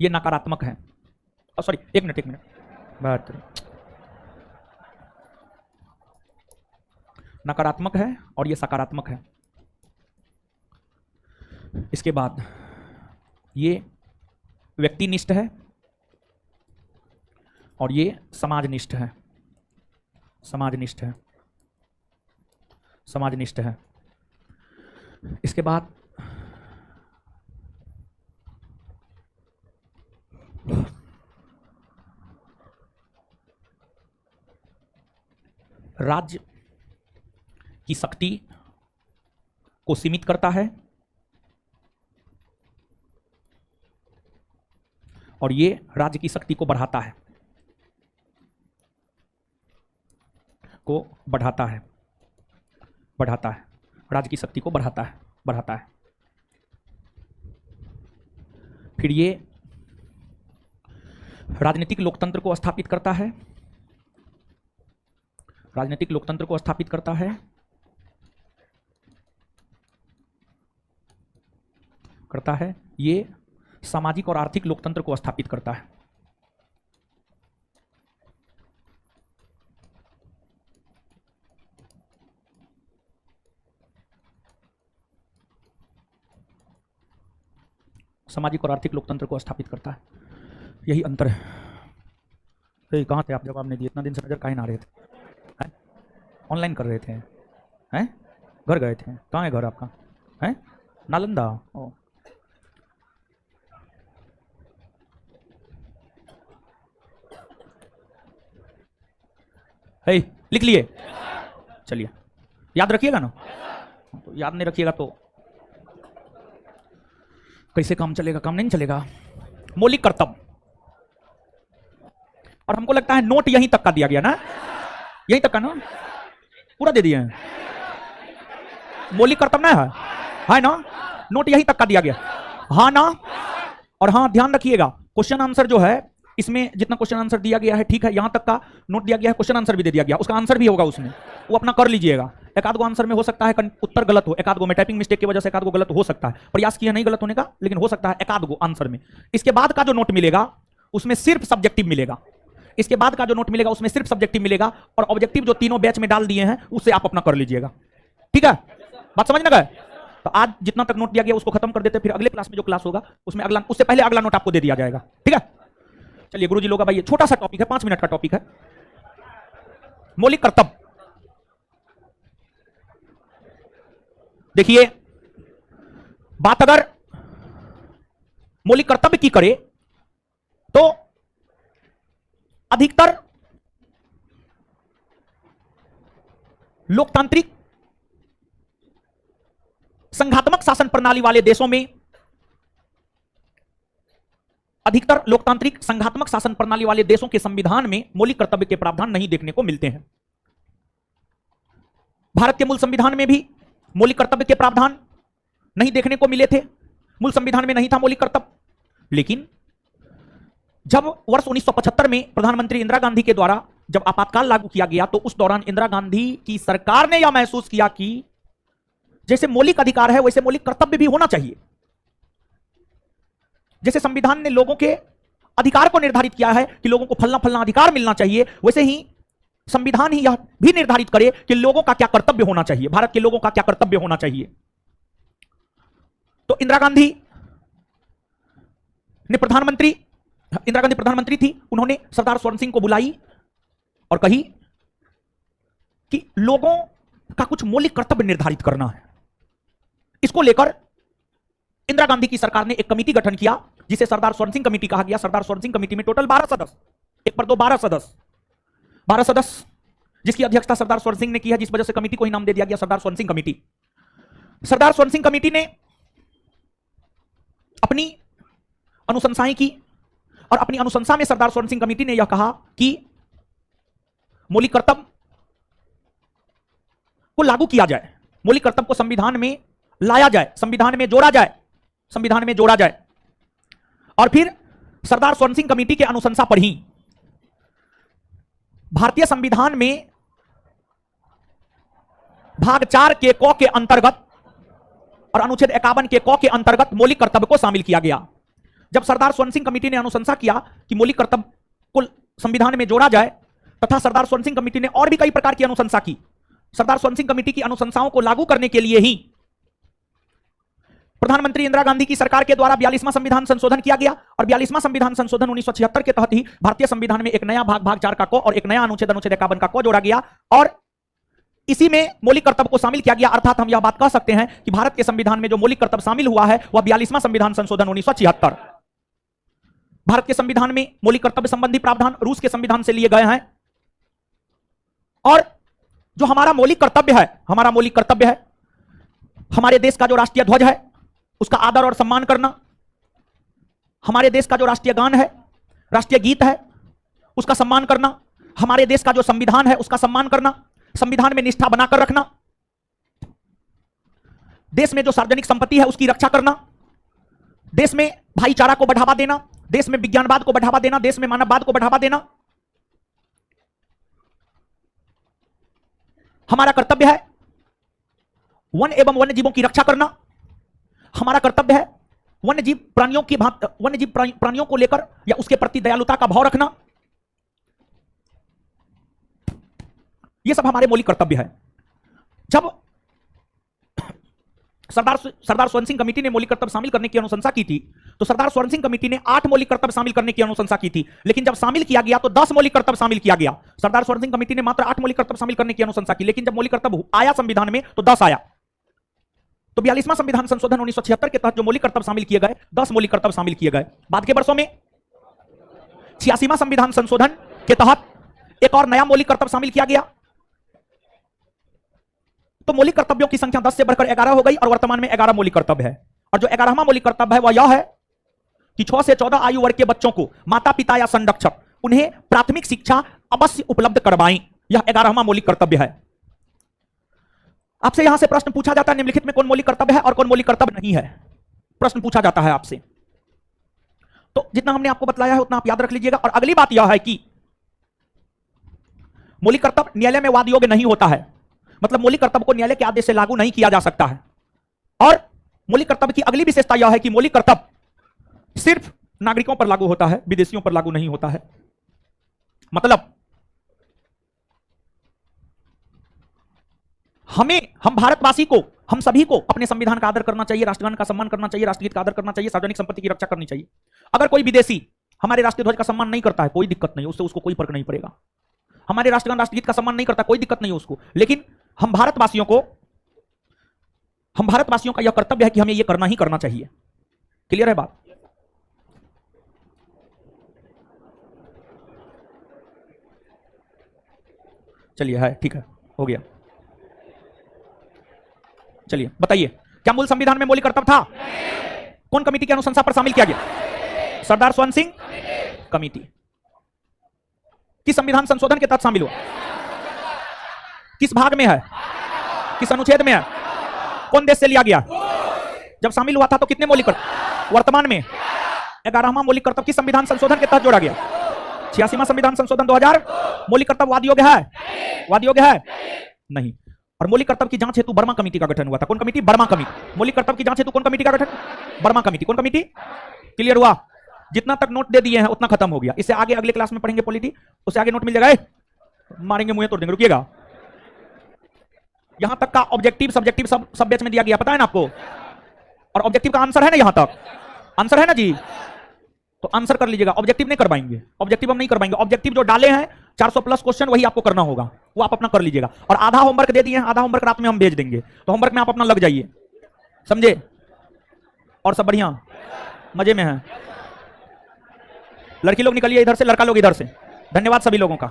नकारात्मक है। सॉरी, एक मिनट बात, नकारात्मक है और ये सकारात्मक है। इसके बाद ये व्यक्तिनिष्ठ है और ये समाजनिष्ठ है, समाजनिष्ठ है, समाजनिष्ठ है। इसके बाद राज्य की शक्ति को सीमित करता है और ये राज्य की शक्ति को बढ़ाता है, को बढ़ाता है, बढ़ाता है, राज्य की शक्ति को बढ़ाता है, बढ़ाता है। फिर ये राजनीतिक लोकतंत्र को स्थापित करता है, राजनीतिक लोकतंत्र को स्थापित करता है, ये सामाजिक और आर्थिक लोकतंत्र को स्थापित करता है। सामाजिक और आर्थिक लोकतंत्र को स्थापित करता है, यही अंतर है। तो कहाँ थे आप, जवाब नहीं दिए? इतना दिन से नजर काहे ना आ रहे थे? ऑनलाइन कर रहे थे? हैं? घर गए थे? कहाँ है घर आपका? हैं? नालंदा? ओ है, लिख लिए? चलिए याद रखिएगा ना, तो याद नहीं रखिएगा तो कैसे काम चलेगा? काम नहीं चलेगा। मौलिक कर्तव्य, और हमको लगता है नोट यहीं तक का दिया गया ना, यहीं तक का ना, पूरा दे दिए हैं। मौलिक कर्तव्य ना है ना, नोट यहीं तक का दिया गया, हाँ ना। और हाँ ध्यान रखिएगा, क्वेश्चन आंसर जो है इसमें जितना क्वेश्चन आंसर दिया गया है, ठीक है, यहां तक का नोट दिया गया है, क्वेश्चन आंसर भी दे दिया गया, उसका आंसर भी होगा उसमें, वो अपना कर लीजिएगा। एक आध गो आंसर में हो सकता है उत्तर गलत हो, एक आध गो में टाइपिंग मिस्टेक की वजह से एक आध गो गलत हो सकता है, प्रयास किया नहीं गलत होने का, लेकिन हो सकता है एक आध गो आंसर में। इसके बाद का जो नोट मिलेगा उसमें सिर्फ सब्जेक्टिव मिलेगा, इसके बाद का जो नोट मिलेगा उसमें सिर्फ सब्जेक्टिव मिलेगा, और ऑब्जेक्टिव जो तीनों बैच में डाल दिए हैं उससे आप अपना कर लीजिएगा। ठीक है, बात समझ ना गए? तो आज जितना तक नोट दिया गया उसको खत्म कर देते, फिर अगले क्लास में जो क्लास होगा उसमें अगला, उससे पहले अगला नोट आपको दे दिया जाएगा। ठीक है, चलिए गुरुजी लोग, भाई ये छोटा सा टॉपिक है, 5 मिनट का टॉपिक है, मौलिक कर्तव्य। देखिए, बात अगर मौलिक कर्तव्य की करे तो अधिकतर लोकतांत्रिक संघात्मक शासन प्रणाली वाले देशों में, अधिकतर लोकतांत्रिक संघात्मक शासन प्रणाली वाले देशों के संविधान में मौलिक कर्तव्य के प्रावधान नहीं देखने को मिलते हैं। भारत के मूल संविधान में भी मौलिक कर्तव्य के प्रावधान नहीं देखने को मिले थे, मूल संविधान में नहीं था मौलिक कर्तव्य। लेकिन जब वर्ष 1975 में प्रधानमंत्री इंदिरा गांधी के द्वारा जब आपातकाल लागू किया गया, तो उस दौरान इंदिरा गांधी की सरकार ने यह महसूस किया कि जैसे मौलिक अधिकार है वैसे मौलिक कर्तव्य भी होना चाहिए। जैसे संविधान ने लोगों के अधिकार को निर्धारित किया है कि लोगों को फलना फलना अधिकार मिलना चाहिए, वैसे ही संविधान ही यह भी निर्धारित करे कि लोगों का क्या कर्तव्य होना चाहिए, भारत के लोगों का क्या कर्तव्य होना चाहिए। तो इंदिरा गांधी प्रधानमंत्री थी, उन्होंने सरदार स्वर्ण सिंह को बुलाई और कही कि लोगों का कुछ मौलिक कर्तव्य निर्धारित करना है। इसको लेकर इंदिरा गांधी की सरकार ने एक कमेटी गठन किया जिसे सरदार स्वर्ण सिंह कमेटी कहा गया। सरदार स्वर्ण सिंह कमेटी में टोटल 12 सदस्य, 1 पर 2 12 सदस्य, जिसकी अध्यक्षता सरदार स्वर्ण सिंह ने की है, जिस वजह से कमेटी को ही नाम दे दिया गया सरदार स्वर्ण सिंह कमेटी। सरदार स्वर्ण सिंह कमेटी ने अपनी अनुशंसाएं की और अपनी अनुशंसा में सरदार स्वर्ण सिंह कमेटी ने यह कहा कि मौलिक कर्तव्य को लागू किया जाए, मौलिक कर्तव्य को संविधान में लाया जाए, संविधान में जोड़ा जाए। और फिर सरदार स्वर्ण सिंह कमेटी के अनुशंसा पर ही भारतीय संविधान में भाग 4 के क के अंतर्गत और अनुच्छेद 51 के क के अंतर्गत मौलिक कर्तव्य को शामिल किया गया। जब सरदार स्वर्ण सिंह कमेटी ने अनुशंसा किया कि मौलिक कर्तव्य को संविधान में जोड़ा जाए, तथा सरदार स्वर्ण सिंह कमेटी ने और भी कई प्रकार की अनुशंसा की। सरदार स्वर्ण सिंह कमेटी की अनुशंसाओं को लागू करने के लिए ही प्रधानमंत्री इंदिरा गांधी की सरकार के द्वारा 42वां संविधान संशोधन किया गया, और 42वां संविधान संशोधन 1976 के तहत ही भारतीय संविधान में एक नया भाग 4 का क और एक नया अनुच्छेद 51 का क जोड़ा गया, और इसी में मौलिक कर्तव्य को शामिल किया गया। अर्थात हम यह बात कह सकते हैं कि भारत के संविधान में जो मौलिक कर्तव्य शामिल हुआ है वह 42वां संविधान संशोधन 1976। भारत के संविधान में मौलिक कर्तव्य संबंधी प्रावधान रूस के संविधान से लिए गए हैं। और जो हमारा मौलिक कर्तव्य है, हमारे देश का जो राष्ट्रीय ध्वज है उसका आदर और सम्मान करना, हमारे देश का जो राष्ट्रीय गान है, राष्ट्रीय गीत है, उसका सम्मान करना, हमारे देश का जो संविधान है उसका सम्मान करना, संविधान में निष्ठा बनाकर रखना, देश में जो सार्वजनिक संपत्ति है उसकी रक्षा करना, देश में भाईचारा को बढ़ावा देना, देश में विज्ञानवाद को बढ़ावा देना, देश में मानववाद को बढ़ावा देना हमारा कर्तव्य है। वन एवं वन्य जीवों की रक्षा करना हमारा कर्तव्य है। वन्य जीव प्राणियों को लेकर या उसके प्रति दयालुता का भाव रखना, यह सब हमारे मौलिक कर्तव्य है। जब सरदार स्वर्ण सिंह कमेटी ने मौलिक कर्तव्य शामिल करने की अनुशंसा की थी, तो सरदार स्वर्ण सिंह कमेटी ने 8 मौलिक कर्तव्य शामिल करने की अनुशंसा की थी, लेकिन जब शामिल किया गया तो 10 मौलिक कर्तव्य शामिल किया गया। सरदार स्वर्ण सिंह कमेटी ने मात्र 8 मौलिक कर्तव्य शामिल करने की अनुशंसा की, लेकिन जब मौलिक कर्तव्य आया संविधान में तो 10 आया। तो 42वां संविधान संशोधन 1976 के तहत जो मौलिक कर्तव्य शामिल किए गए, 10 मौलिक कर्तव्य शामिल किए गए। बाद के वर्षों में 86वां संविधान संशोधन के तहत एक और नया मौलिक कर्तव्य शामिल किया गया। तो मौलिक कर्तव्यों की संख्या 10 से बढ़कर 11 हो गई और वर्तमान में 11 मौलिक कर्तव्य है। और जो 11वां मौलिक कर्तव्य है वह यह है कि 6 से 14 आयु वर्ग के बच्चों को माता पिता या संरक्षक उन्हें प्राथमिक शिक्षा अवश्य उपलब्ध करवाएं। यह 11वां मौलिक कर्तव्य है। आपसे यहां से प्रश्न पूछा जाता है, निम्नलिखित में कौन मौलिक कर्तव्य है और कौन मौलिक कर्तव्य नहीं है, प्रश्न पूछा जाता है आपसे। तो जितना हमने आपको बतलाया है उतना आप याद रख लीजिएगा। और अगली बात यह है कि मौलिक कर्तव्य न्यायालय में वाद योग्य नहीं होता है, मतलब मौलिक कर्तव्य को न्यायालय के आदेश से लागू नहीं किया जा सकता है। और मौलिक कर्तव्य की अगली विशेषता यह है कि मौलिक कर्तव्य सिर्फ नागरिकों पर लागू होता है, विदेशियों पर लागू नहीं होता है। मतलब हम भारतवासी को, हम सभी को अपने संविधान का आदर करना चाहिए, राष्ट्रगान का सम्मान करना चाहिए, राष्ट्रगीत का आदर करना चाहिए, सार्वजनिक संपत्ति की रक्षा करनी चाहिए। अगर कोई विदेशी हमारे राष्ट्रीय ध्वज का सम्मान नहीं करता है, कोई दिक्कत नहीं, उससे उसको कोई फर्क नहीं पड़ेगा। हमारे राष्ट्रगान राष्ट्रगीत का सम्मान नहीं करता, कोई दिक्कत नहीं है उसको। लेकिन हम भारतवासियों का यह कर्तव्य है कि हमें यह करना ही करना चाहिए। क्लियर है बात? चलिए, है ठीक है, हो गया। चलिए बताइए, क्या मूल संविधान में मौलिक कर्तव्य था? कौन कमेटी की अनुशंसा पर शामिल किया गया? सरदार स्वर्ण सिंह कमेटी। किस संविधान संशोधन के तहत शामिल हुआ? किस भाग में है? किस अनुच्छेद में है? कौन देश से लिया गया? जब शामिल हुआ था तो कितने मौलिक कर्तव्य? वर्तमान में 11वां मौलिक कर्तव्य किस संविधान संशोधन के तहत जोड़ा गया? 86वां संविधान संशोधन 2000। मौलिक कर्तव्य वाद योग्य है? वाद योग्य है नहीं। और मौलिक कर्तव्य की जांच हेतु बर्मा कमेटी का गठन हुआ था। कौन कमेटी? Burma committee. मौलिक कर्तव्य की जांच हेतु कौन कमेटी का गठन? Burma committee. कौन कमेटी? क्लियर हुआ? जितना तक नोट दे दिए हैं उतना खत्म हो गया। इससे आगे अगले क्लास में पढ़ेंगे पॉलिटी, उससे आगे नोट मिल जाएगा, मारेंगे मुंह तोड़ देंगे। रुकिएगा, यहां तक का ऑब्जेक्टिव सब्जेक्टिव सब बैच में दिया गया, पता है ना आपको? और ऑब्जेक्टिव का आंसर है ना, यहां तक आंसर है ना जी, तो आंसर कर लीजिएगा। ऑब्जेक्टिव नहीं कर पाएंगे, ऑब्जेक्टिव हम नहीं कर पाएंगे। ऑब्जेक्टिव जो डाले हैं 400 प्लस क्वेश्चन वही आपको करना होगा, वो आप अपना कर लीजिएगा। और आधा होमवर्क दे दिए हैं, आधा होमवर्क रात में हम भेज देंगे, तो होमवर्क में आप अपना लग जाइए, समझे? और सब बढ़िया, मजे में है? लड़की लोग निकलिए इधर से, लड़का लोग इधर से। धन्यवाद सभी लोगों का।